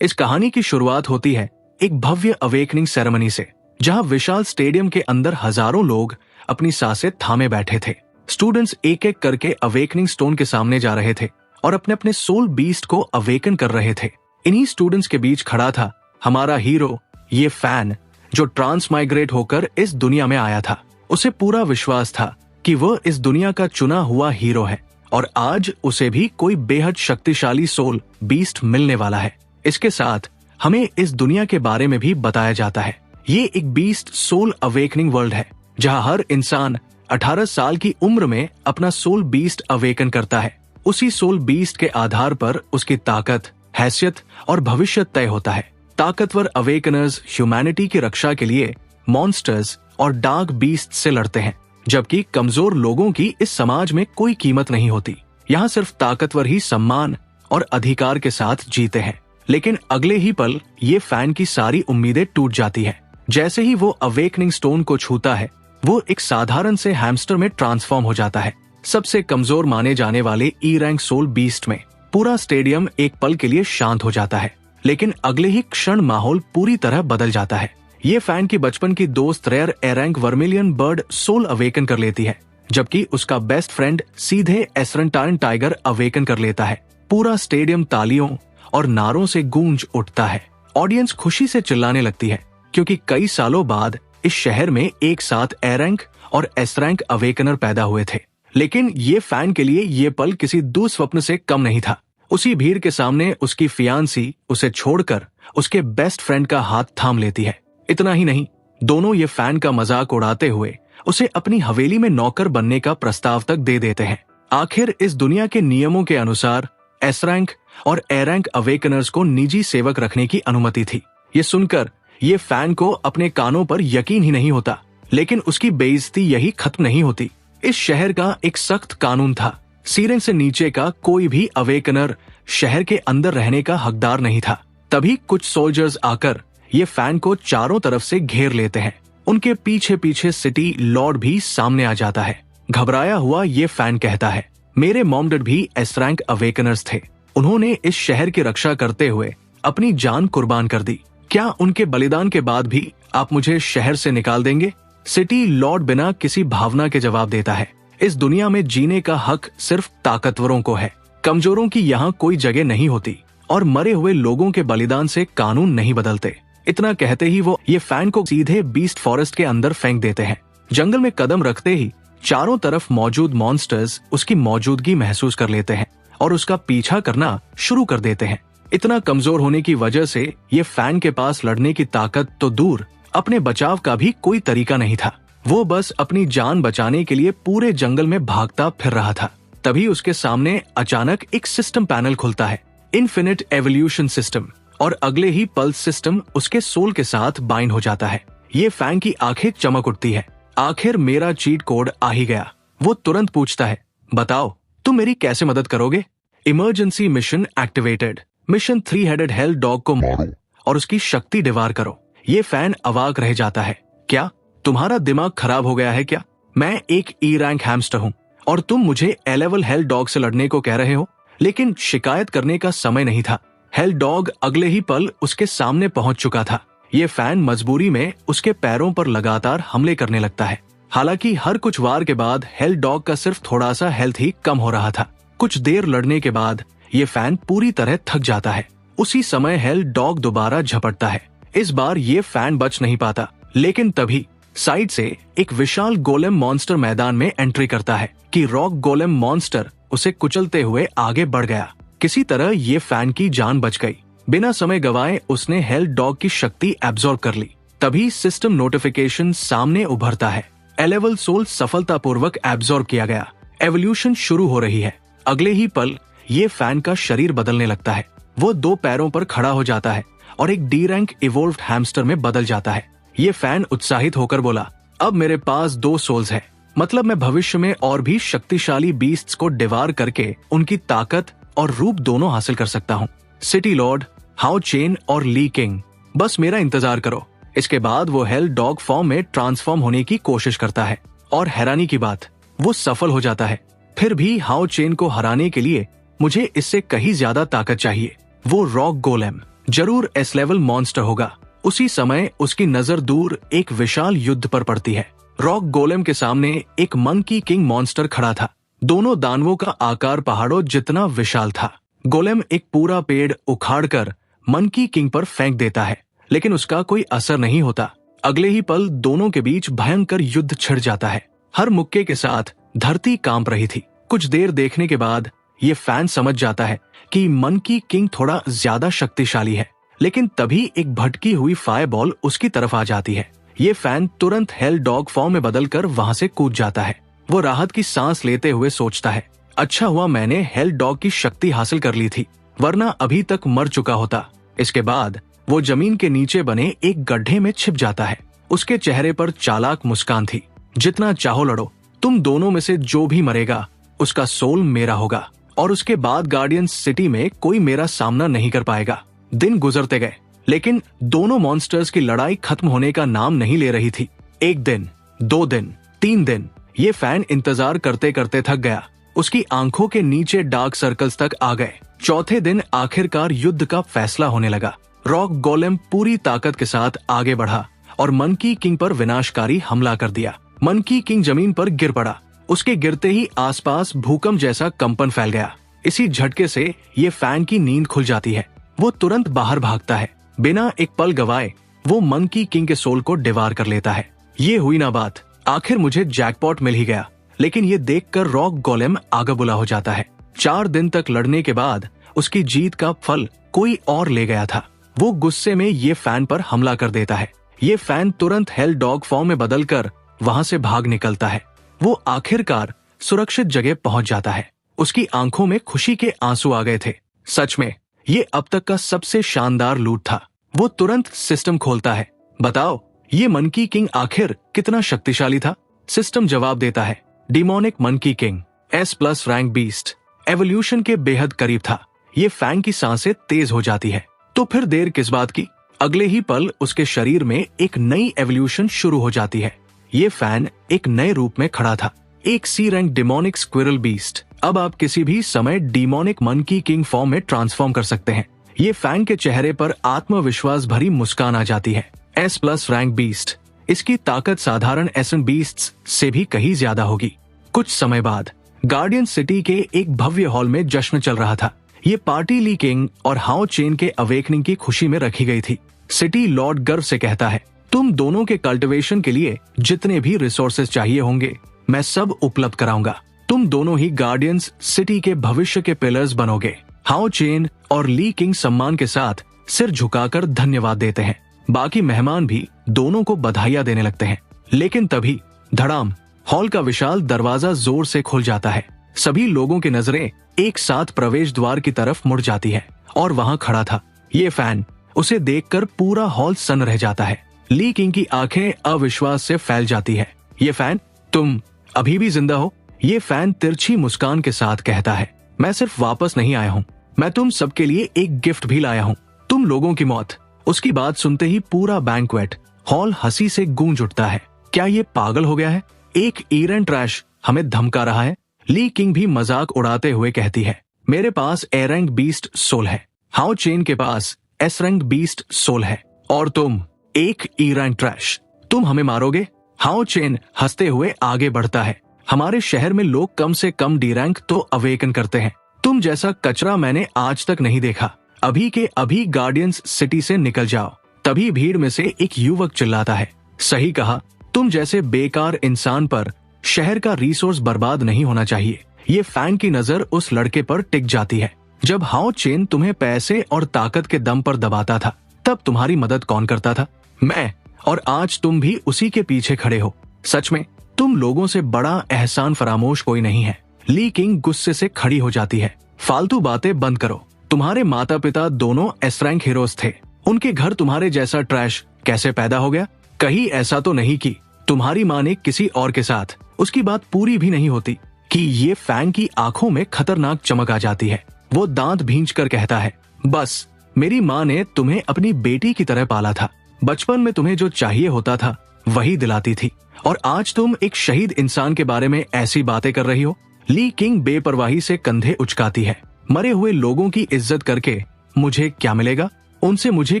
इस कहानी की शुरुआत होती है एक भव्य अवेकनिंग सेरेमनी से, जहां विशाल स्टेडियम के अंदर हजारों लोग अपनी सांसें थामे बैठे थे। स्टूडेंट्स एक एक करके अवेकनिंग स्टोन के सामने जा रहे थे और अपने अपने सोल बीस्ट को अवेकन कर रहे थे। इन्हीं स्टूडेंट्स के बीच खड़ा था हमारा हीरो, ये फैन, जो ट्रांसमाइग्रेट होकर इस दुनिया में आया था। उसे पूरा विश्वास था कि वह इस दुनिया का चुना हुआ हीरो है और आज उसे भी कोई बेहद शक्तिशाली सोल बीस्ट मिलने वाला है। इसके साथ हमें इस दुनिया के बारे में भी बताया जाता है। ये एक बीस्ट सोल अवेकनिंग वर्ल्ड है, जहां हर इंसान 18 साल की उम्र में अपना सोल बीस्ट अवेकन करता है। उसी सोल बीस्ट के आधार पर उसकी ताकत, हैसियत और भविष्य तय होता है। ताकतवर अवेकनर्स ह्यूमैनिटी की रक्षा के लिए मॉन्स्टर्स और डार्क बीस्ट से लड़ते हैं, जबकि कमजोर लोगों की इस समाज में कोई कीमत नहीं होती। यहाँ सिर्फ ताकतवर ही सम्मान और अधिकार के साथ जीते हैं। लेकिन अगले ही पल ये फैन की सारी उम्मीदें टूट जाती है। जैसे ही वो अवेकनिंग स्टोन को छूता है, वो एक साधारण से हैमस्टर में ट्रांसफॉर्म हो जाता है, सबसे कमजोर माने जाने वाले ई रैंक सोल बीस्ट में। पूरा स्टेडियम एक पल के लिए शांत हो जाता है, लेकिन अगले ही क्षण माहौल पूरी तरह बदल जाता है। ये फैन की बचपन की दोस्त rare A rank vermilion bird soul awaken कर लेती है, जबकि उसका बेस्ट फ्रेंड सीधे एसरेंटाइन टाइगर अवेकन कर लेता है। पूरा स्टेडियम तालियों और नारों से गूंज उठता है। ऑडियंस खुशी से चिल्लाने लगती है, क्योंकि कई सालों बाद इस शहर में एक साथ ए रैंक और एस रैंक अवेकनर पैदा हुए थे। लेकिन ये फैन के लिए ये पल किसी दुस्वप्न से कम नहीं था। उसी भीड़ के सामने उसकी फियांसी उसे छोड़कर उसके बेस्ट फ्रेंड का हाथ थाम लेती है। इतना ही नहीं, दोनों ये फैन का मजाक उड़ाते हुए उसे अपनी हवेली में नौकर बनने का प्रस्ताव तक दे देते हैं। आखिर इस दुनिया के नियमों के अनुसार एस रैंक और ए रैंक अवेकनर्स को निजी सेवक रखने की अनुमति थी। ये सुनकर ये फैन को अपने कानों पर यकीन ही नहीं होता, लेकिन उसकी बेइज्जती यही खत्म नहीं होती। इस शहर का एक सख्त कानून था। सी रैंक से नीचे का कोई भी अवेकनर शहर के अंदर रहने का हकदार नहीं था। तभी कुछ सोल्जर्स आकर ये फैन को चारों तरफ से घेर लेते हैं। उनके पीछे पीछे सिटी लॉर्ड भी सामने आ जाता है। घबराया हुआ ये फैन कहता है, मेरे मॉम डैड भी एस रैंक अवेकनर्स थे। उन्होंने इस शहर की रक्षा करते हुए अपनी जान कुर्बान कर दी। क्या उनके बलिदान के बाद भी आप मुझे शहर से निकाल देंगे? सिटी लॉर्ड बिना किसी भावना के जवाब देता है, इस दुनिया में जीने का हक सिर्फ ताकतवरों को है। कमजोरों की यहाँ कोई जगह नहीं होती और मरे हुए लोगों के बलिदान से कानून नहीं बदलते। इतना कहते ही वो ये फैन को सीधे बीस्ट फॉरेस्ट के अंदर फेंक देते हैं। जंगल में कदम रखते ही चारों तरफ मौजूद मॉन्स्टर्स उसकी मौजूदगी महसूस कर लेते हैं और उसका पीछा करना शुरू कर देते हैं। इतना कमजोर होने की वजह से ये फैन के पास लड़ने की ताकत तो दूर, अपने बचाव का भी कोई तरीका नहीं था। वो बस अपनी जान बचाने के लिए पूरे जंगल में भागता फिर रहा था। तभी उसके सामने अचानक एक सिस्टम पैनल खुलता है, इन्फिनिट एवोल्यूशन सिस्टम, और अगले ही पल्स सिस्टम उसके सोल के साथ बाइंड हो जाता है। ये फैन की आंखें चमक उठती है। आखिर मेरा चीट कोड आ ही गया। वो तुरंत पूछता है, बताओ तुम मेरी कैसे मदद करोगे? Emergency mission activated. Mission 3 headed hello dog को मारो और उसकी शक्ति डिवार करो। ये फैन अवाक रह जाता है। क्या तुम्हारा दिमाग खराब हो गया है क्या? मैं एक ई रैंक हैमस्टर हूँ और तुम मुझे ए लेवल हेल डॉग से लड़ने को कह रहे हो? लेकिन शिकायत करने का समय नहीं था। हेल डॉग अगले ही पल उसके सामने पहुंच चुका था। ये फैन मजबूरी में उसके पैरों पर लगातार हमले करने लगता है। हालांकि हर कुछ वार के बाद हेल डॉग का सिर्फ थोड़ा सा हेल्थ ही कम हो रहा था। कुछ देर लड़ने के बाद ये फैन पूरी तरह थक जाता है। उसी समय हेल डॉग दोबारा झपटता है। इस बार ये फैन बच नहीं पाता, लेकिन तभी साइड से एक विशाल गोलेम मॉन्स्टर मैदान में एंट्री करता है कि रॉक गोलेम मॉन्स्टर उसे कुचलते हुए आगे बढ़ गया। किसी तरह ये फैन की जान बच गई। बिना समय गवाए उसने हेल डॉग की शक्ति एब्जॉर्ब कर ली। तभी सिस्टम नोटिफिकेशन सामने उभरता है, ए लेवल सोल सफलतापूर्वक एब्जॉर्ब किया गया। एवोल्यूशन शुरू हो रही है। अगले ही पल ये फैन का शरीर बदलने लगता है। वो 2 पैरों पर खड़ा हो जाता है और एक डी रैंक इवोल्व्ड हैमस्टर में बदल जाता है। ये फैन उत्साहित होकर बोला, अब मेरे पास 2 सोल्स है, मतलब मैं भविष्य में और भी शक्तिशाली बीस्ट्स को डिवार करके उनकी ताकत और रूप दोनों हासिल कर सकता हूँ। सिटी लॉर्ड, हाउ चेन और ली किंग, बस मेरा इंतजार करो। इसके बाद वो हेल डॉग फॉर्म में ट्रांसफॉर्म होने की कोशिश करता है और हैरानी की बात, वो सफल हो जाता है। फिर भी हाउ चेन को हराने के लिए मुझे इससे कहीं ज्यादा ताकत चाहिए। वो रॉक गोलेम जरूर एस लेवल मॉन्स्टर होगा। उसी समय उसकी नजर दूर एक विशाल युद्ध पर पड़ती है। रॉक गोलेम के सामने एक मंकी किंग मॉन्स्टर खड़ा था। दोनों दानवों का आकार पहाड़ों जितना विशाल था। गोलेम एक पूरा पेड़ उखाड़कर मंकी किंग पर फेंक देता है, लेकिन उसका कोई असर नहीं होता। अगले ही पल दोनों के बीच भयंकर युद्ध छिड़ जाता है। हर मुक्के के साथ धरती कांप रही थी। कुछ देर देखने के बाद ये फैन समझ जाता है कि मंकी किंग थोड़ा ज्यादा शक्तिशाली है, लेकिन तभी एक भटकी हुई फायरबॉल उसकी तरफ आ जाती है। ये फैन तुरंत हेल डॉग फॉर्म में बदलकर वहां से कूद जाता है। वो राहत की सांस लेते हुए सोचता है, अच्छा हुआ मैंने हेल डॉग की शक्ति हासिल कर ली थी, वरना अभी तक मर चुका होता। इसके बाद वो जमीन के नीचे बने एक गड्ढे में छिप जाता है। उसके चेहरे पर चालाक मुस्कान थी। जितना चाहो लड़ो, तुम दोनों में से जो भी मरेगा उसका सोल मेरा होगा, और उसके बाद गार्डियंस सिटी में कोई मेरा सामना नहीं कर पाएगा। दिन गुजरते गए, लेकिन दोनों मॉन्स्टर्स की लड़ाई खत्म होने का नाम नहीं ले रही थी। 1 दिन, 2 दिन, 3 दिन, ये फैन इंतजार करते करते थक गया। उसकी आंखों के नीचे डार्क सर्कल्स तक आ गए। चौथे दिन आखिरकार युद्ध का फैसला होने लगा। रॉक गोलेम पूरी ताकत के साथ आगे बढ़ा और मंकी किंग पर विनाशकारी हमला कर दिया। मंकी किंग जमीन पर गिर पड़ा। उसके गिरते ही आसपास भूकंप जैसा कंपन फैल गया। इसी झटके से ये फैन की नींद खुल जाती है। वो तुरंत बाहर भागता है। बिना एक पल गवाए वो मंकी किंग के सोल को डिवार कर लेता है। ये हुई ना बात, आखिर मुझे जैकपॉट मिल ही गया। लेकिन ये देखकर रॉक गोलेम आगा बुला हो जाता है। 4 दिन तक लड़ने के बाद उसकी जीत का फल कोई और ले गया था। वो गुस्से में ये फैन पर हमला कर देता है। ये फैन तुरंत हेल डॉग फॉर्म में बदलकर वहां से भाग निकलता है। वो आखिरकार सुरक्षित जगह पहुंच जाता है। उसकी आंखों में खुशी के आंसू आ गए थे। सच में ये अब तक का सबसे शानदार लूट था। वो तुरंत सिस्टम खोलता है। बताओ, ये मंकी किंग आखिर कितना शक्तिशाली था? सिस्टम जवाब देता है, demonic monkey king, S+ rank beast, evolution के बेहद करीब था। ये फैन की सांसें तेज हो जाती है। तो फिर देर किस बात की? अगले ही पल उसके शरीर में एक नई एवोल्यूशन शुरू हो जाती है। ये फैन एक नए रूप में खड़ा था, एक C rank demonic squirrel beast. अब आप किसी भी समय डिमोनिक मंकी किंग फॉर्म में ट्रांसफॉर्म कर सकते हैं। ये फैन के चेहरे पर आत्मविश्वास भरी मुस्कान आ जाती है। S+ रैंक बीस्ट, इसकी ताकत साधारण SN बीस्ट्स से भी कहीं ज्यादा होगी। कुछ समय बाद गार्डियन सिटी के एक भव्य हॉल में जश्न चल रहा था। ये पार्टी ली किंग और हाओ चेन के अवेकनिंग की खुशी में रखी गई थी। सिटी लॉर्ड गर्व से कहता है, तुम दोनों के कल्टीवेशन के लिए जितने भी रिसोर्सेज चाहिए होंगे मैं सब उपलब्ध कराऊंगा। तुम दोनों ही गार्डियंस सिटी के भविष्य के पिलर्स बनोगे। हाओ चेन और ली किंग सम्मान के साथ सिर झुकाकर धन्यवाद देते हैं। बाकी मेहमान भी दोनों को बधाइयां देने लगते हैं। लेकिन तभी धड़ाम, हॉल का विशाल दरवाजा जोर से खुल जाता है। सभी लोगों की नजरें एक साथ प्रवेश द्वार की तरफ मुड़ जाती है और वहां खड़ा था ये फैन। उसे देखकर पूरा हॉल सन्न रह जाता है। ली किंग की आंखें अविश्वास से फैल जाती है। ये फैन, तुम अभी भी जिंदा हो? ये फैन तिरछी मुस्कान के साथ कहता है, मैं सिर्फ वापस नहीं आया हूँ, मैं तुम सबके लिए एक गिफ्ट भी लाया हूँ, तुम लोगों की मौत। उसकी बात सुनते ही पूरा बैंक्वेट हॉल हंसी से गूंज उठता है। क्या ये पागल हो गया है? एक ईरन ट्रैश हमें धमका रहा है। ली किंग भी मजाक उड़ाते हुए कहती है, मेरे पास ए रैंक बीस्ट सोल है, हाओ चेन के पास S रैंक बीस्ट सोल है, और तुम एक ई रैंक ट्रैश, तुम हमें मारोगे? हाओ चेन हंसते हुए आगे बढ़ता है, हमारे शहर में लोग कम से कम D रैंक तो अवेकन करते हैं, तुम जैसा कचरा मैंने आज तक नहीं देखा। अभी के अभी गार्डियंस सिटी से निकल जाओ। तभी भीड़ में से एक युवक चिल्लाता है, सही कहा, तुम जैसे बेकार इंसान पर शहर का रिसोर्स बर्बाद नहीं होना चाहिए। ये फैन की नजर उस लड़के पर टिक जाती है। जब हाओ चेन तुम्हें पैसे और ताकत के दम पर दबाता था, तब तुम्हारी मदद कौन करता था? मैं। और आज तुम भी उसी के पीछे खड़े हो। सच में तुम लोगों से बड़ा एहसान फरामोश कोई नहीं है। ली किंग गुस्से से खड़ी हो जाती है, फालतू बातें बंद करो। तुम्हारे माता पिता दोनों S रैंक हीरोज थे, उनके घर तुम्हारे जैसा ट्रैश कैसे पैदा हो गया? कहीं ऐसा तो नहीं कि तुम्हारी माँ ने किसी और के साथ? उसकी बात पूरी भी नहीं होती कि ये फैन की आंखों में खतरनाक चमक आ जाती है। वो दांत भींच कर कहता है, बस मेरी माँ ने तुम्हें अपनी बेटी की तरह पाला था। बचपन में तुम्हें जो चाहिए होता था वही दिलाती थी, और आज तुम एक शहीद इंसान के बारे में ऐसी बातें कर रही हो। ली किंग बेपरवाही से कंधे उचकाती है, मरे हुए लोगों की इज्जत करके मुझे क्या मिलेगा? उनसे मुझे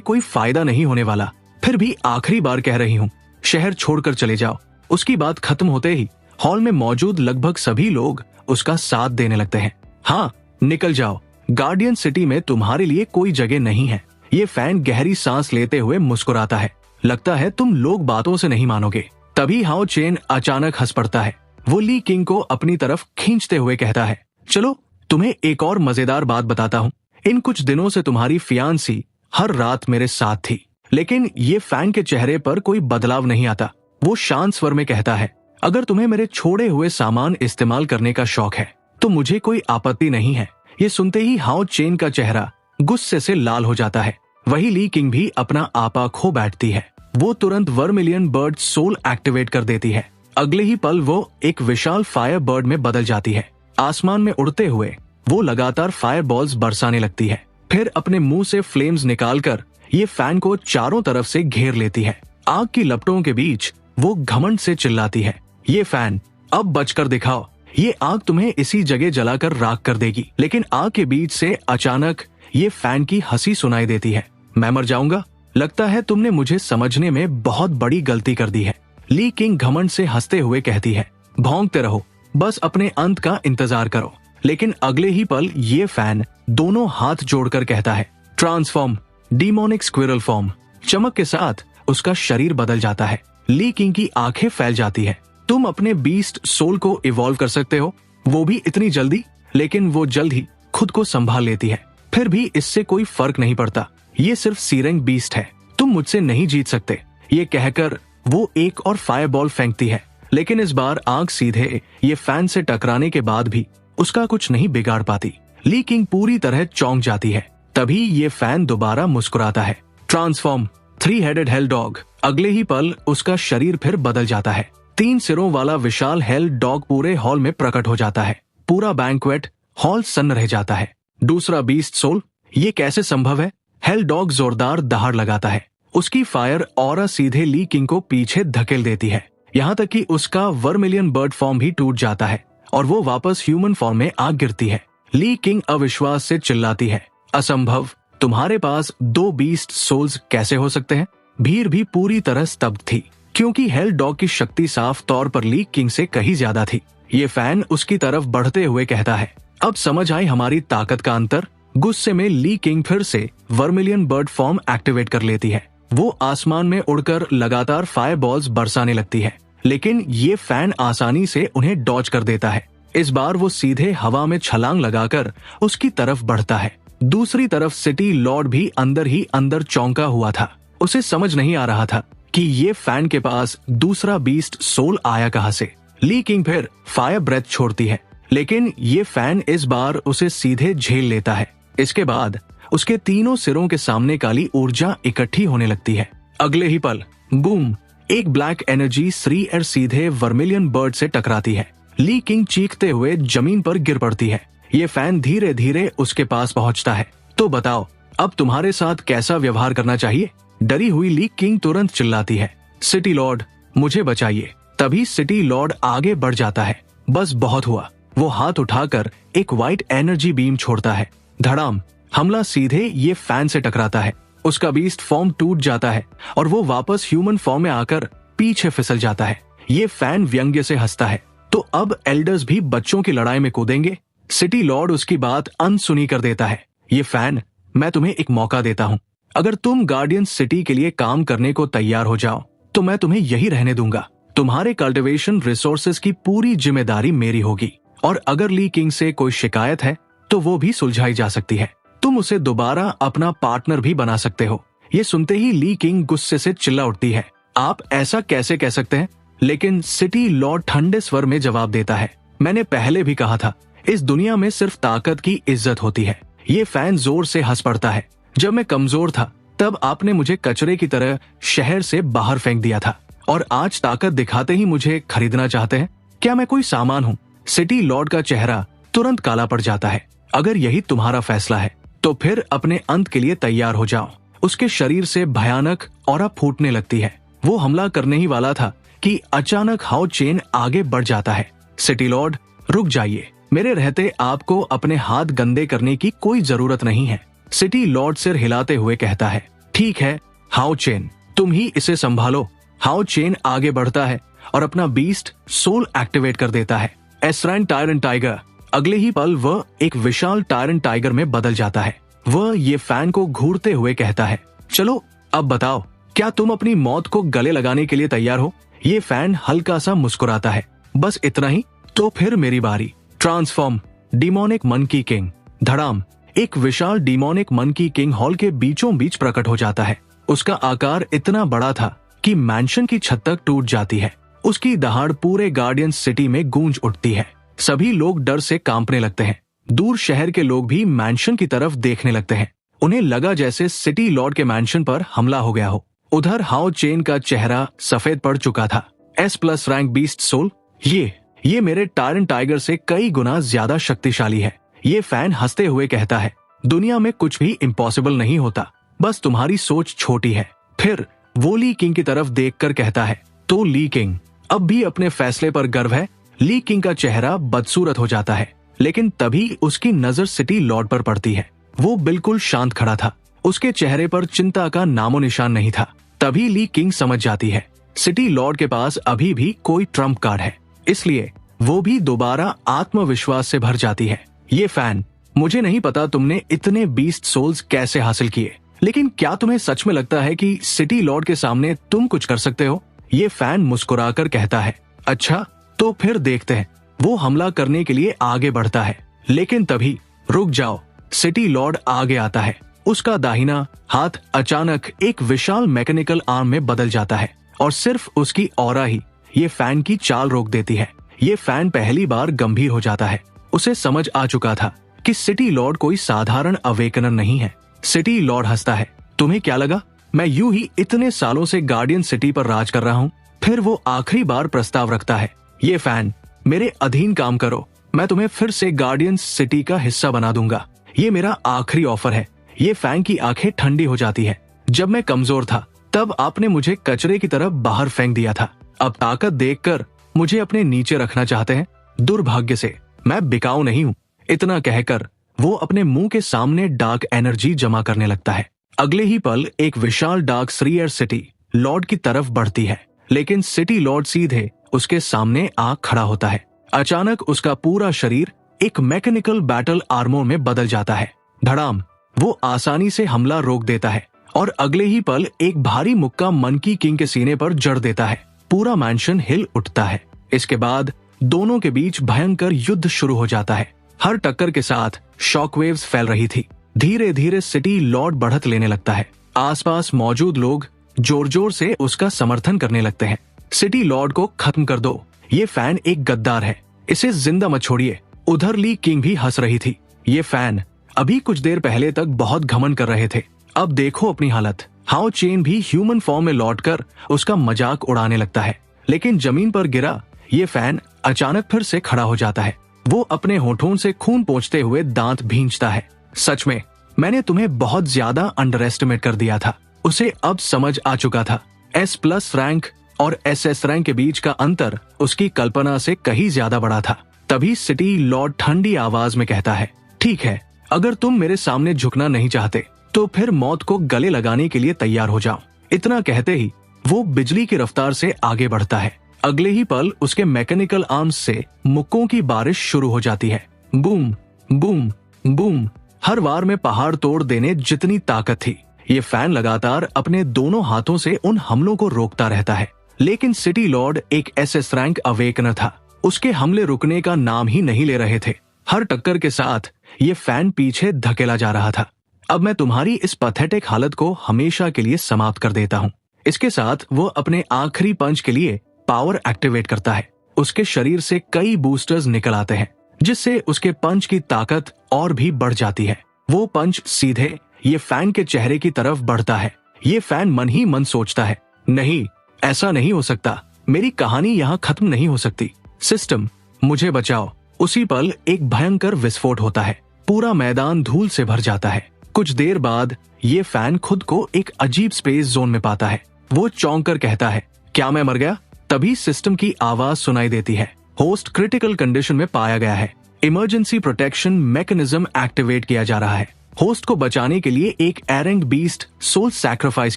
कोई फायदा नहीं होने वाला। फिर भी आखिरी बार कह रही हूँ, शहर छोड़कर चले जाओ। उसकी बात खत्म होते ही हॉल में मौजूद लगभग सभी लोग उसका साथ देने लगते हैं। हाँ, निकल जाओ, गार्डियन सिटी में तुम्हारे लिए कोई जगह नहीं है। ये फैन गहरी सांस लेते हुए मुस्कुराता है। लगता है तुम लोग बातों से नहीं मानोगे। तभी हाओ चेन अचानक हंस पड़ता है। वो ली किंग को अपनी तरफ खींचते हुए कहता है, चलो तुम्हें एक और मजेदार बात बताता हूँ। इन कुछ दिनों से तुम्हारी फियांसी हर रात मेरे साथ थी। लेकिन ये फैन के चेहरे पर कोई बदलाव नहीं आता। वो शांत स्वर में कहता है, अगर तुम्हें मेरे छोड़े हुए सामान इस्तेमाल करने का शौक है तो मुझे कोई आपत्ति नहीं है। ये सुनते ही हाओ चेन का चेहरा गुस्से से लाल हो जाता है। वही ली किंग भी अपना आपा खो बैठती है। वो तुरंत वर्मिलियन बर्ड सोल एक्टिवेट कर देती है। अगले ही पल वो एक विशाल फायर बर्ड में बदल जाती है। आसमान में उड़ते हुए वो लगातार फायर बॉल्स बरसाने लगती है। फिर अपने मुंह से फ्लेम्स निकालकर ये फैन को चारों तरफ से घेर लेती है। आग की लपटों के बीच वो घमंड से चिल्लाती है, ये फैन अब बचकर दिखाओ। ये आग तुम्हें इसी जगह जलाकर राख कर देगी। लेकिन आग के बीच से अचानक ये फैन की हंसी सुनाई देती है, मैं मर जाऊंगा। लगता है तुमने मुझे समझने में बहुत बड़ी गलती कर दी है। ली किंग घमंड से हंसते हुए कहती है, भौंकते रहो, बस अपने अंत का इंतजार करो। लेकिन अगले ही पल ये फैन दोनों हाथ जोड़कर कहता है, ट्रांसफॉर्म, डीमोनिक स्क्विरल फॉर्म। चमक के साथ उसका शरीर बदल जाता है। ली किंग की आंखें फैल जाती है। तुम अपने बीस्ट सोल को इवॉल्व कर सकते हो, वो भी इतनी जल्दी? लेकिन वो जल्द ही खुद को संभाल लेती है। फिर भी इससे कोई फर्क नहीं पड़ता, ये सिर्फ सीरेंग बीस्ट है, तुम मुझसे नहीं जीत सकते। ये कहकर वो एक और फायर बॉल फेंकती है। लेकिन इस बार आग सीधे ये फैन से टकराने के बाद भी उसका कुछ नहीं बिगाड़ पाती। ली किंग पूरी तरह चौंक जाती है। तभी ये फैन दोबारा मुस्कुराता है, ट्रांसफॉर्म, 3 हेडेड हेल डॉग। अगले ही पल उसका शरीर फिर बदल जाता है। 3 सिरों वाला विशाल हेल डॉग पूरे हॉल में प्रकट हो जाता है। पूरा बैंक्वेट हॉल सन्न रह जाता है। दूसरा बीस्ट सोल, ये कैसे संभव है? हेल डॉग जोरदार दहाड़ लगाता है। उसकी फायर ऑरा सीधे ली किंग को पीछे धकेल देती है। यहाँ तक कि उसका वर्मिलियन बर्ड फॉर्म भी टूट जाता है और वो वापस ह्यूमन फॉर्म में आ गिरती है। ली किंग अविश्वास से चिल्लाती है, असंभव, तुम्हारे पास 2 बीस्ट सोल्स कैसे हो सकते हैं? भीड़ भी पूरी तरह स्तब्ध थी, क्योंकि हेल डॉग की शक्ति साफ तौर पर ली किंग से कहीं ज्यादा थी। ये फैन उसकी तरफ बढ़ते हुए कहता है, अब समझ आई हमारी ताकत का अंतर। गुस्से में ली किंग फिर से वर्मिलियन बर्ड फॉर्म एक्टिवेट कर लेती है। वो आसमान में उड़कर लगातार फायर बॉल्स बरसाने लगती है। लेकिन ये फैन आसानी से उन्हें डॉज कर देता है। इस बार वो सीधे हवा में छलांग लगाकर उसकी तरफ बढ़ता है। दूसरी तरफ सिटी लॉर्ड भी अंदर ही अंदर चौंका हुआ था। उसे समझ नहीं आ रहा था कि ये फैन के पास दूसरा बीस्ट सोल आया कहां से। ली किंग फिर फायर ब्रेथ छोड़ती है, लेकिन ये फैन इस बार उसे सीधे झेल लेता है। इसके बाद उसके तीनों सिरों के सामने काली ऊर्जा इकट्ठी होने लगती है। अगले ही पल बूम, एक ब्लैक एनर्जी श्री और सीधे वर्मिलियन बर्ड से टकराती है। ली किंग चीखते हुए जमीन पर गिर पड़ती है। ये फैन धीरे धीरे उसके पास पहुंचता है। तो बताओ, अब तुम्हारे साथ कैसा व्यवहार करना चाहिए? डरी हुई ली किंग तुरंत चिल्लाती है, सिटी लॉर्ड, मुझे बचाइए। तभी सिटी लॉर्ड आगे बढ़ जाता है। बस बहुत हुआ। वो हाथ उठाकर एक व्हाइट एनर्जी बीम छोड़ता है। धड़ाम, हमला सीधे ये फैन से टकराता है। उसका बीस्ट फॉर्म टूट जाता है और वो वापस ह्यूमन फॉर्म में आकर पीछे फिसल जाता है। ये फैन व्यंग्य से हंसता है, तो अब एल्डर्स भी बच्चों की लड़ाई में कूदेंगे? सिटी लॉर्ड उसकी बात अनसुनी कर देता है। ये फैन, मैं तुम्हें एक मौका देता हूँ। अगर तुम गार्डियन सिटी के लिए काम करने को तैयार हो जाओ तो मैं तुम्हें यही रहने दूंगा। तुम्हारे कल्टीवेशन रिसोर्सेज की पूरी जिम्मेदारी मेरी होगी। और अगर ली किंग से कोई शिकायत है तो वो भी सुलझाई जा सकती है। तुम उसे दोबारा अपना पार्टनर भी बना सकते हो। ये सुनते ही ली किंग गुस्से से चिल्ला उठती है, आप ऐसा कैसे कह सकते हैं? लेकिन सिटी लॉर्ड ठंडे स्वर में जवाब देता है, मैंने पहले भी कहा था, इस दुनिया में सिर्फ ताकत की इज्जत होती है। ये फैन जोर से हंस पड़ता है। जब मैं कमजोर था तब आपने मुझे कचरे की तरह शहर से बाहर फेंक दिया था, और आज ताकत दिखाते ही मुझे खरीदना चाहते हैं? क्या मैं कोई सामान हूँ? सिटी लॉर्ड का चेहरा तुरंत काला पड़ जाता है। अगर यही तुम्हारा फैसला है तो फिर अपने अंत के लिए तैयार हो जाओ। उसके शरीर से भयानक ऑरा फूटने लगती है। वो हमला करने ही वाला था कि अचानक हाओ चेन आगे बढ़ जाता है। सिटी लॉर्ड, रुक जाइए, मेरे रहते आपको अपने हाथ गंदे करने की कोई जरूरत नहीं है। सिटी लॉर्ड सिर हिलाते हुए कहता है, ठीक है हाओ चेन, तुम ही इसे संभालो। हाओ चेन आगे बढ़ता है और अपना बीस्ट सोल एक्टिवेट कर देता है, एसराइन टायरेंट टाइगर। अगले ही पल वह एक विशाल टायरेंट टाइगर में बदल जाता है। वह ये फैन को घूरते हुए कहता है, चलो अब बताओ, क्या तुम अपनी मौत को गले लगाने के लिए तैयार हो? ये फैन हल्का सा मुस्कुराता है, बस इतना ही? तो फिर मेरी बारी। Transform demonic monkey king. धड़ाम, एक विशाल डिमोनिक मंकी किंग हॉल के बीचों बीच प्रकट हो जाता है। उसका आकार इतना बड़ा था कि मैंशन की छत तक टूट जाती है। उसकी दहाड़ पूरे गार्डियन सिटी में गूंज उठती है। सभी लोग डर से कांपने लगते हैं। दूर शहर के लोग भी मैंशन की तरफ देखने लगते हैं। उन्हें लगा जैसे सिटी लॉर्ड के मैंशन पर हमला हो गया हो। उधर हाओ चेन का चेहरा सफेद पड़ चुका था। S+ रैंक बीस्ट सोल, ये मेरे टायरेंट टाइगर से कई गुना ज्यादा शक्तिशाली है। ये फैन हंसते हुए कहता है, दुनिया में कुछ भी इम्पॉसिबल नहीं होता, बस तुम्हारी सोच छोटी है। फिर वो ली किंग की तरफ देखकर कहता है, तो ली किंग अब भी अपने फैसले पर गर्व है? ली किंग का चेहरा बदसूरत हो जाता है, लेकिन तभी उसकी नजर सिटी लॉर्ड पर पड़ती है। वो बिल्कुल शांत खड़ा था, उसके चेहरे पर चिंता का नामो निशान नहीं था। तभी ली किंग समझ जाती है, सिटी लॉर्ड के पास अभी भी कोई ट्रम्प कार्ड है, इसलिए वो भी दोबारा आत्मविश्वास से भर जाती है। ये फैन, मुझे नहीं पता तुमने इतने बीस्ट सोल्स कैसे हासिल किए, लेकिन क्या तुम्हें सच में लगता है कि सिटी लॉर्ड के सामने तुम कुछ कर सकते हो? ये फैन मुस्कुराकर कहता है, अच्छा तो फिर देखते हैं। वो हमला करने के लिए आगे बढ़ता है, लेकिन तभी रुक जाओ, सिटी लॉर्ड आगे आता है। उसका दाहिना हाथ अचानक एक विशाल मैकेनिकल आर्म में बदल जाता है और सिर्फ उसकी ऑरा ही ये फैन की चाल रोक देती है। ये फैन पहली बार गंभीर हो जाता है। उसे समझ आ चुका था कि सिटी लॉर्ड कोई साधारण अवेकनर नहीं है। सिटी लॉर्ड हंसता है, तुम्हें क्या लगा मैं यूं ही इतने सालों से गार्डियन सिटी पर राज कर रहा हूँ? फिर वो आखिरी बार प्रस्ताव रखता है, ये फैन मेरे अधीन काम करो, मैं तुम्हें फिर से गार्डियन सिटी का हिस्सा बना दूंगा। ये मेरा आखिरी ऑफर है। ये फैन की आंखें ठंडी हो जाती है। जब मैं कमजोर था तब आपने मुझे कचरे की तरफ बाहर फेंक दिया था, अब ताकत देखकर मुझे अपने नीचे रखना चाहते हैं? दुर्भाग्य से मैं बिकाऊ नहीं हूँ। इतना कहकर वो अपने मुंह के सामने डार्क एनर्जी जमा करने लगता है। अगले ही पल एक विशाल डार्क श्रीयर सिटी लॉर्ड की तरफ बढ़ती है, लेकिन सिटी लॉर्ड सीधे उसके सामने आ खड़ा होता है। अचानक उसका पूरा शरीर एक मैकेनिकल बैटल आर्मोर में बदल जाता है। धड़ाम, वो आसानी से हमला रोक देता है और अगले ही पल एक भारी मुक्का मंकी किंग के सीने पर जड़ देता है। पूरा मैंशन हिल उठता है। इसके बाद दोनों के बीच भयंकर युद्ध शुरू हो जाता है। हर टक्कर के साथ शॉकवेव्स फैल रही थी। धीरे धीरे सिटी लॉर्ड बढ़त लेने लगता है। आसपास मौजूद लोग जोर जोर से उसका समर्थन करने लगते हैं। सिटी लॉर्ड को खत्म कर दो, ये फैन एक गद्दार है, इसे जिंदा मत छोड़िए। उधर ली किंग भी हंस रही थी। ये फैन अभी कुछ देर पहले तक बहुत घमंड कर रहे थे, अब देखो अपनी हालत। हाओ चेन भी ह्यूमन फॉर्म में लौटकर उसका मजाक उड़ाने लगता है, लेकिन जमीन पर गिरा ये फैन अचानक फिर से खड़ा हो जाता है। वो अपने होठों से खून पोंछते हुए दांत भींचता है। सच में मैंने तुम्हें बहुत ज्यादा अंडर एस्टिमेट कर दिया था। उसे अब समझ आ चुका था, S+ रैंक और SS रैंक के बीच का अंतर उसकी कल्पना से कहीं ज्यादा बड़ा था। तभी सिटी लॉर्ड ठंडी आवाज में कहता है, ठीक है, अगर तुम मेरे सामने झुकना नहीं चाहते तो फिर मौत को गले लगाने के लिए तैयार हो जाओ। इतना कहते ही वो बिजली की रफ्तार से आगे बढ़ता है। अगले ही पल उसके मैकेनिकल आर्म्स से मुक्कों की बारिश शुरू हो जाती है। बूम बूम बूम, हर वार में पहाड़ तोड़ देने जितनी ताकत थी। ये फैन लगातार अपने दोनों हाथों से उन हमलों को रोकता रहता है, लेकिन सिटी लॉर्ड एक SS रैंक अवेकनर था। उसके हमले रुकने का नाम ही नहीं ले रहे थे। हर टक्कर के साथ ये फैन पीछे धकेला जा रहा था। अब मैं तुम्हारी इस पैथेटिक हालत को हमेशा के लिए समाप्त कर देता हूँ। इसके साथ वो अपने आखिरी पंच के लिए पावर एक्टिवेट करता है। उसके शरीर से कई बूस्टर्स निकल आते हैं, जिससे उसके पंच की ताकत और भी बढ़ जाती है। वो पंच सीधे ये फैन के चेहरे की तरफ बढ़ता है। ये फैन मन ही मन सोचता है, नहीं, ऐसा नहीं हो सकता, मेरी कहानी यहाँ खत्म नहीं हो सकती। सिस्टम, मुझे बचाओ। उसी पल एक भयंकर विस्फोट होता है। पूरा मैदान धूल से भर जाता है। कुछ देर बाद ये फैन खुद को एक अजीब स्पेस जोन में पाता है। वो चौंक कर कहता है, क्या मैं मर गया? तभी सिस्टम की आवाज सुनाई देती है, होस्ट क्रिटिकल कंडीशन में पाया गया है, इमरजेंसी प्रोटेक्शन मैकेनिज्म एक्टिवेट किया जा रहा है। होस्ट को बचाने के लिए एक एरेंग बीस्ट सोल सैक्रिफाइस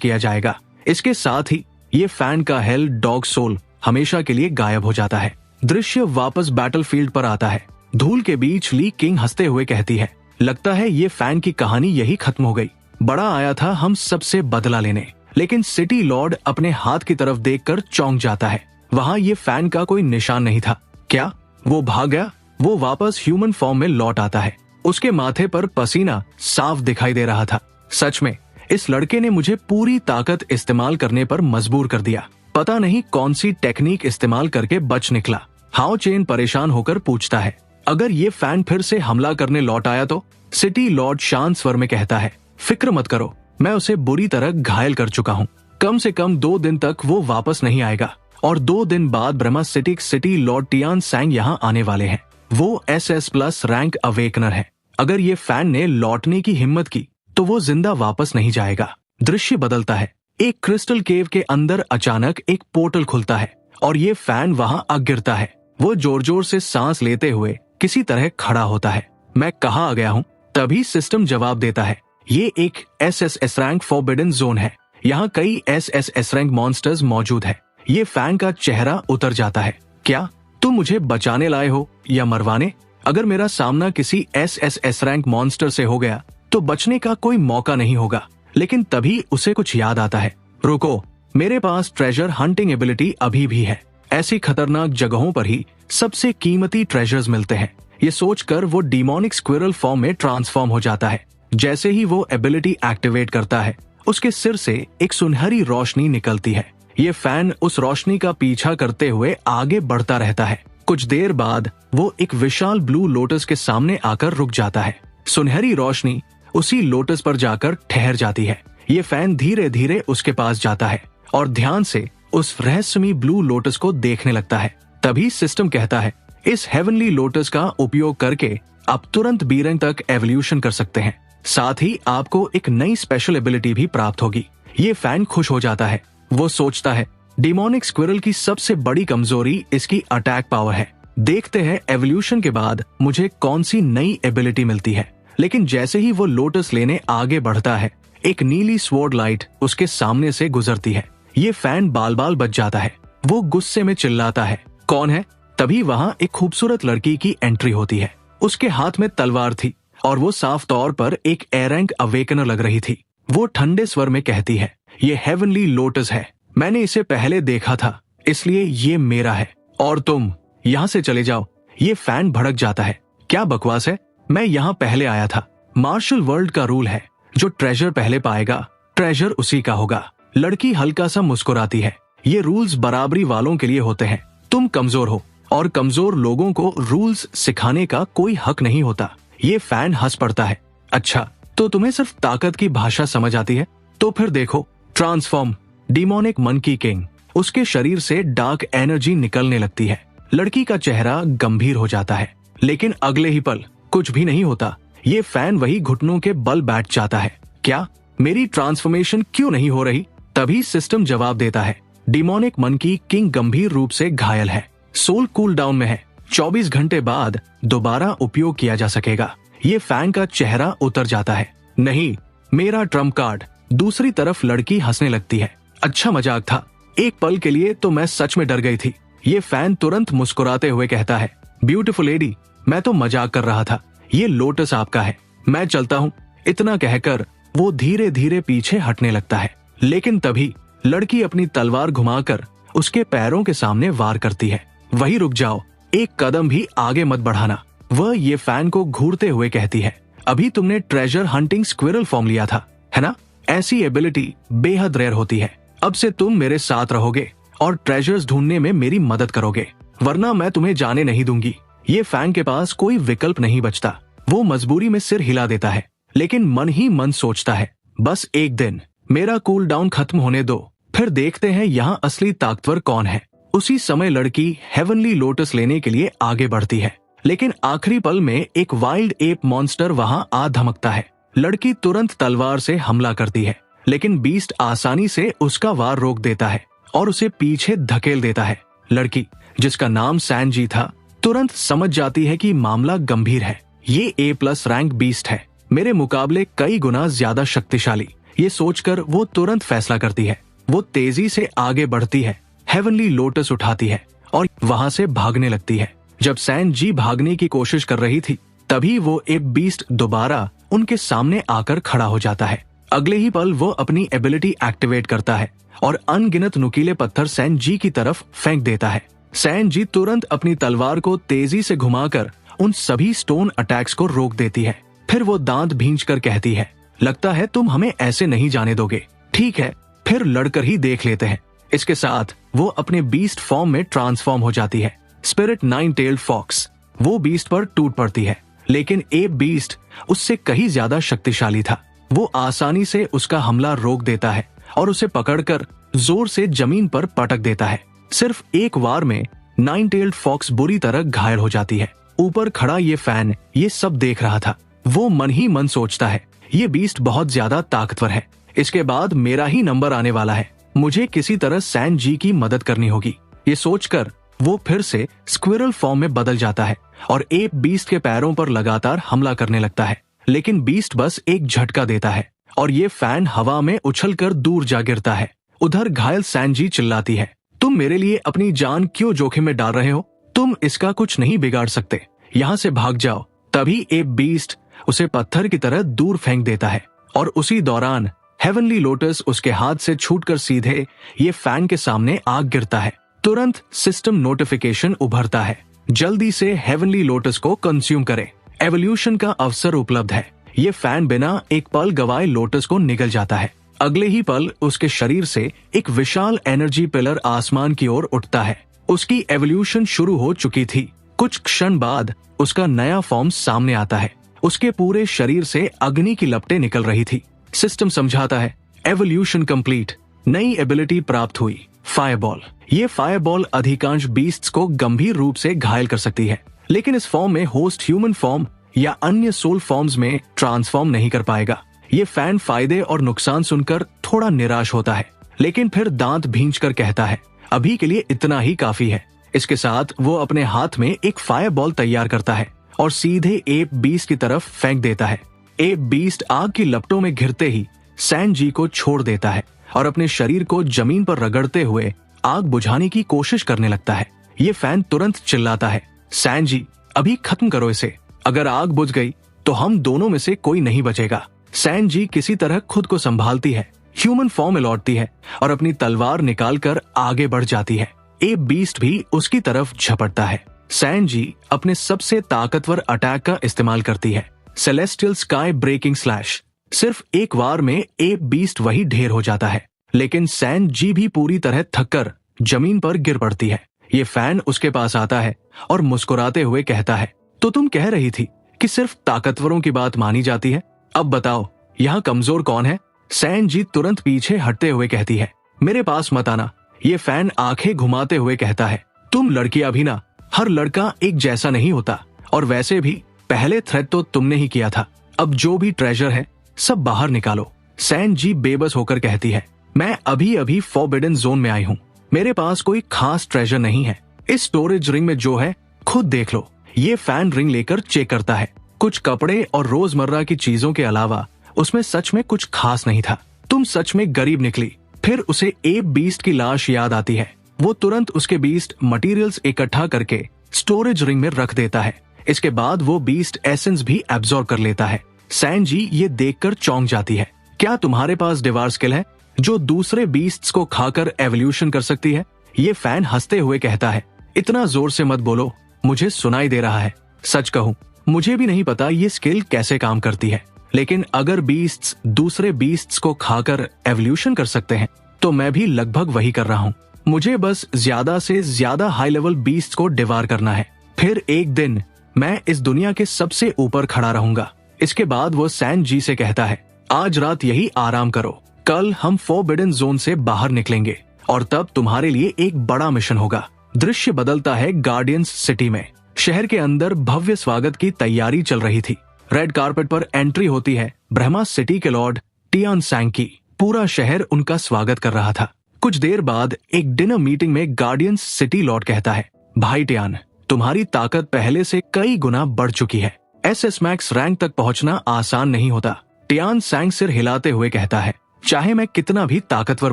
किया जाएगा। इसके साथ ही ये फैन का हेल डॉग सोल हमेशा के लिए गायब हो जाता है। दृश्य वापस बैटलफील्ड पर आता है। धूल के बीच ली किंग हंसते हुए कहती है, लगता है ये फैन की कहानी यही खत्म हो गई। बड़ा आया था हम सबसे बदला लेने, लेकिन सिटी लॉर्ड अपने हाथ की तरफ देखकर चौंक जाता है। वहाँ ये फैन का कोई निशान नहीं था। क्या वो भाग गया? वो वापस ह्यूमन फॉर्म में लौट आता है। उसके माथे पर पसीना साफ दिखाई दे रहा था। सच में इस लड़के ने मुझे पूरी ताकत इस्तेमाल करने पर मजबूर कर दिया। पता नहीं कौन सी टेक्निक इस्तेमाल करके बच निकला। हाओ चेन परेशान होकर पूछता है, अगर ये फैन फिर से हमला करने लौट आया तो? सिटी लॉर्ड शांत स्वर में कहता है, फिक्र मत करो, मैं उसे बुरी तरह घायल कर चुका हूँ। कम से कम 2 दिन तक वो वापस नहीं आएगा और 2 दिन बाद ब्रह्मास्टिक सिटी लॉर्ड टियान सैंग यहाँ आने वाले हैं। वो SS+ रैंक अवेकनर है। अगर ये फैन ने लौटने की हिम्मत की तो वो जिंदा वापस नहीं जाएगा। दृश्य बदलता है। एक क्रिस्टल केव के अंदर अचानक एक पोर्टल खुलता है और ये फैन वहां आ गिरता है। वो जोर जोर से सांस लेते हुए किसी तरह खड़ा होता है। मैं कहाँ आ गया हूँ? तभी सिस्टम जवाब देता है, ये एक SSS रैंक फॉरबिडन जोन है। यहाँ कई SSS रैंक मॉन्स्टर्स मौजूद है। ये फैन का चेहरा उतर जाता है। क्या तुम मुझे बचाने लाए हो या मरवाने? अगर मेरा सामना किसी SSS रैंक मॉन्स्टर से हो गया तो बचने का कोई मौका नहीं होगा। लेकिन तभी उसे कुछ याद आता है, रुको, मेरे पास ट्रेजर हंटिंग एबिलिटी अभी भी है। ऐसी खतरनाक जगहों पर ही सबसे कीमती ट्रेजर्स मिलते हैं। ये सोचकर वो डीमोनिक स्क्विरल फॉर्म में ट्रांसफॉर्म हो जाता है। जैसे ही वो एबिलिटी एक्टिवेट करता है, उसके सिर से एक सुनहरी रोशनी निकलती है। ये फैन उस रोशनी का पीछा करते हुए आगे बढ़ता रहता है। कुछ देर बाद वो एक विशाल ब्लू लोटस के सामने आकर रुक जाता है। सुनहरी रोशनी उसी लोटस पर जाकर ठहर जाती है। ये फैन धीरे धीरे उसके पास जाता है और ध्यान से उस रहस्यमयी ब्लू लोटस को देखने लगता है। तभी सिस्टम कहता है, इस हेवनली लोटस का उपयोग करके आप तुरंत B रैंक तक एवोल्यूशन कर सकते हैं। साथ ही आपको एक नई स्पेशल एबिलिटी भी प्राप्त होगी। ये फैन खुश हो जाता है। वो सोचता है, डिमोनिक स्क्विरल की सबसे बड़ी कमजोरी इसकी अटैक पावर है। देखते हैं एवोल्यूशन के बाद मुझे कौन सी नई एबिलिटी मिलती है। लेकिन जैसे ही वो लोटस लेने आगे बढ़ता है, एक नीली स्वॉर्ड लाइट उसके सामने से गुजरती है। ये फैन बाल बाल बच जाता है। वो गुस्से में चिल्लाता है, कौन है? तभी वहां एक खूबसूरत लड़की की एंट्री होती है। उसके हाथ में तलवार थी और वो साफ तौर पर एक ए रैंक अवेकनर लग रही थी। वो ठंडे स्वर में कहती है, ये हेवनली लोटस है, मैंने इसे पहले देखा था, इसलिए ये मेरा है और तुम यहाँ से चले जाओ। ये फैन भड़क जाता है, क्या बकवास है, मैं यहाँ पहले आया था। मार्शल वर्ल्ड का रूल है, जो ट्रेजर पहले पाएगा ट्रेजर उसी का होगा। लड़की हल्का सा मुस्कुराती है, ये रूल्स बराबरी वालों के लिए होते हैं। तुम कमजोर हो और कमजोर लोगों को रूल्स सिखाने का कोई हक नहीं होता। ये फैन हंस पड़ता है, अच्छा तो तुम्हें सिर्फ ताकत की भाषा समझ आती है? तो फिर देखो, ट्रांसफॉर्म डिमोनिक मंकी किंग। उसके शरीर से डार्क एनर्जी निकलने लगती है। लड़की का चेहरा गंभीर हो जाता है, लेकिन अगले ही पल कुछ भी नहीं होता। ये फैन वही घुटनों के बल बैठ जाता है। क्या मेरी ट्रांसफॉर्मेशन क्यों नहीं हो रही? तभी सिस्टम जवाब देता है, डिमोनिक मंकी किंग गंभीर रूप से घायल है, सोल कूल डाउन में है, 24 घंटे बाद दोबारा उपयोग किया जा सकेगा। ये फैन का चेहरा उतर जाता है, नहीं मेरा ट्रम्प कार्ड। दूसरी तरफ लड़की हंसने लगती है, अच्छा मजाक था, एक पल के लिए तो मैं सच में डर गई थी। ये फैन तुरंत मुस्कुराते हुए कहता है, ब्यूटीफुल लेडी, मैं तो मजाक कर रहा था, ये लोटस आपका है, मैं चलता हूँ। इतना कहकर वो धीरे धीरे पीछे हटने लगता है। लेकिन तभी लड़की अपनी तलवार घुमाकर उसके पैरों के सामने वार करती है। वही रुक जाओ, एक कदम भी आगे मत बढ़ाना। वह ये फैन को घूरते हुए कहती है, अभी तुमने ट्रेजर हंटिंग स्क्विरल फॉर्म लिया था, है ना? ऐसी एबिलिटी बेहद रेयर होती है। अब से तुम मेरे साथ रहोगे और ट्रेजर्स ढूंढने में मेरी मदद करोगे, वरना मैं तुम्हें जाने नहीं दूंगी। ये फैन के पास कोई विकल्प नहीं बचता। वो मजबूरी में सिर हिला देता है, लेकिन मन ही मन सोचता है, बस एक दिन मेरा कूल डाउन खत्म होने दो, फिर देखते हैं यहाँ असली ताकतवर कौन है। उसी समय लड़की हेवनली लोटस लेने के लिए आगे बढ़ती है, लेकिन आखिरी पल में एक वाइल्ड एप मॉन्स्टर वहां आ धमकता है। लड़की तुरंत तलवार से हमला करती है, लेकिन बीस्ट आसानी से उसका वार रोक देता है और उसे पीछे धकेल देता है। लड़की, जिसका नाम सैनजी था, तुरंत समझ जाती है कि मामला गंभीर है। ये A+ रैंक बीस्ट है, मेरे मुकाबले कई गुना ज्यादा शक्तिशाली। ये सोचकर वो तुरंत फैसला करती है। वो तेजी से आगे बढ़ती है, हेवनली लोटस उठाती है और वहां से भागने लगती है। जब सैन जी भागने की कोशिश कर रही थी, तभी वो एप बीस्ट दोबारा उनके सामने आकर खड़ा हो जाता है। अगले ही पल वो अपनी एबिलिटी एक्टिवेट करता है और अनगिनत नुकीले पत्थर सैन जी की तरफ फेंक देता है। सैन जी तुरंत अपनी तलवार को तेजी से घुमाकर उन सभी स्टोन अटैक्स को रोक देती है। फिर वो दांत भींचकर कहती है, लगता है तुम हमें ऐसे नहीं जाने दोगे। ठीक है, फिर लड़कर ही देख लेते हैं। इसके साथ वो अपने बीस्ट फॉर्म में ट्रांसफॉर्म हो जाती है, स्पिरिट नाइन टेल्ड फॉक्स। वो बीस्ट पर टूट पड़ती है, लेकिन एप बीस्ट उससे कहीं ज्यादा शक्तिशाली था। वो आसानी से उसका हमला रोक देता है और उसे पकड़कर जोर से जमीन पर पटक देता है। सिर्फ एक वार में नाइन टेल्ड फॉक्स बुरी तरह घायल हो जाती है। ऊपर खड़ा ये फैन ये सब देख रहा था। वो मन ही मन सोचता है, ये बीस्ट बहुत ज्यादा ताकतवर है। इसके बाद मेरा ही नंबर आने वाला है। मुझे किसी तरह सैन जी की मदद करनी होगी। ये सोचकर वो फिर से स्क्विरल फॉर्म में बदल जाता है और एप बीस्ट के पैरों पर लगातार हमला करने लगता है। लेकिन बीस्ट बस एक झटका देता है और ये फैन हवा में उछलकर दूर जा गिरता है। उधर घायल सैन जी चिल्लाती है, तुम मेरे लिए अपनी जान क्यों जोखिम में डाल रहे हो? तुम इसका कुछ नहीं बिगाड़ सकते, यहाँ से भाग जाओ। तभी एप बीस्ट उसे पत्थर की तरह दूर फेंक देता है और उसी दौरान हेवनली लोटस उसके हाथ से छूटकर सीधे ये फैन के सामने आग गिरता है। तुरंत सिस्टम नोटिफिकेशन उभरता है, जल्दी से हेवनली लोटस को कंज्यूम करें, एवोल्यूशन का अवसर उपलब्ध है। ये फैन बिना एक पल गवाए लोटस को निगल जाता है। अगले ही पल उसके शरीर से एक विशाल एनर्जी पिलर आसमान की ओर उठता है। उसकी एवोल्यूशन शुरू हो चुकी थी। कुछ क्षण बाद उसका नया फॉर्म सामने आता है। उसके पूरे शरीर से अग्नि की लपटें निकल रही थी। सिस्टम समझाता है, एवोल्यूशन कंप्लीट, नई एबिलिटी प्राप्त हुई, फायरबॉल। ये फायरबॉल अधिकांश बीस्ट्स को गंभीर रूप से घायल कर सकती है, लेकिन इस फॉर्म में होस्ट ह्यूमन फॉर्म या अन्य सोल फॉर्म्स में ट्रांसफॉर्म नहीं कर पाएगा। ये फैन फायदे और नुकसान सुनकर थोड़ा निराश होता है, लेकिन फिर दांत भींचकर कहता है, अभी के लिए इतना ही काफी है। इसके साथ वो अपने हाथ में एक फायरबॉल तैयार करता है और सीधे एप बीस्ट की तरफ फेंक देता है। एप बीस्ट आग की लपटों में घिरते ही सैन जी को छोड़ देता है और अपने शरीर को जमीन पर रगड़ते हुए आग बुझाने की कोशिश करने लगता है। ये फैन तुरंत चिल्लाता है, सैन जी अभी खत्म करो इसे, अगर आग बुझ गई तो हम दोनों में से कोई नहीं बचेगा। सैन जी किसी तरह खुद को संभालती है, ह्यूमन फॉर्म में लौटती है और अपनी तलवार निकालकर आगे बढ़ जाती है। एप बीस्ट भी उसकी तरफ झपटता है। सैन जी अपने सबसे ताकतवर अटैक का इस्तेमाल करती है, सेलेस्टियल स्काई ब्रेकिंग स्लैश। सिर्फ एक वार में एप बीस्ट वही ढेर हो जाता है, लेकिन सैन जी भी पूरी तरह थककर जमीन पर गिर पड़ती है। ये फैन उसके पास आता है और मुस्कुराते हुए कहता है, तो तुम कह रही थी कि सिर्फ ताकतवरों की बात मानी जाती है, अब बताओ यहाँ कमजोर कौन है? सैन जी तुरंत पीछे हटते हुए कहती है, मेरे पास मत आना। ये फैन आंखें घुमाते हुए कहता है, तुम लड़कियां भी ना, हर लड़का एक जैसा नहीं होता, और वैसे भी पहले थ्रेट तो तुमने ही किया था। अब जो भी ट्रेजर है सब बाहर निकालो। सैन जी बेबस होकर कहती है, मैं अभी अभी फॉरबिडन जोन में आई हूँ, मेरे पास कोई खास ट्रेजर नहीं है। इस स्टोरेज रिंग में जो है खुद देख लो। ये फैन रिंग लेकर चेक करता है। कुछ कपड़े और रोजमर्रा की चीजों के अलावा उसमें सच में कुछ खास नहीं था। तुम सच में गरीब निकली। फिर उसे एप बीस्ट की लाश याद आती है। वो तुरंत उसके बीस्ट मटेरियल्स इकट्ठा करके स्टोरेज रिंग में रख देता है। इसके बाद वो बीस्ट एसेंस भी एब्जॉर्ब कर लेता है। सैन जी ये देखकर चौंक जाती है, क्या तुम्हारे पास डिवार स्किल है जो दूसरे बीस्ट्स को खाकर एवोल्यूशन कर सकती है? ये फैन हंसते हुए कहता है, इतना जोर से मत बोलो, मुझे सुनाई दे रहा है। सच कहूँ मुझे भी नहीं पता ये स्किल कैसे काम करती है, लेकिन अगर बीस्ट्स दूसरे बीस्ट्स को खाकर एवोल्यूशन कर सकते हैं तो मैं भी लगभग वही कर रहा हूँ। मुझे बस ज्यादा से ज्यादा हाई लेवल बीस्ट्स को डिवार करना है, फिर एक दिन मैं इस दुनिया के सबसे ऊपर खड़ा रहूंगा। इसके बाद वो सैन जी से कहता है, आज रात यही आराम करो, कल हम फॉरबिडन जोन से बाहर निकलेंगे और तब तुम्हारे लिए एक बड़ा मिशन होगा। दृश्य बदलता है गार्डियंस सिटी में। शहर के अंदर भव्य स्वागत की तैयारी चल रही थी। रेड कार्पेट पर एंट्री होती है ब्रह्मा सिटी के लॉर्ड टियान सैंग की। पूरा शहर उनका स्वागत कर रहा था। कुछ देर बाद एक डिनर मीटिंग में गार्डियंस सिटी लॉर्ड कहता है, भाई टियान, तुम्हारी ताकत पहले से कई गुना बढ़ चुकी है। SS मैक्स रैंक तक पहुंचना आसान नहीं होता। टियान सैंग सिर हिलाते हुए कहता है, चाहे मैं कितना भी ताकतवर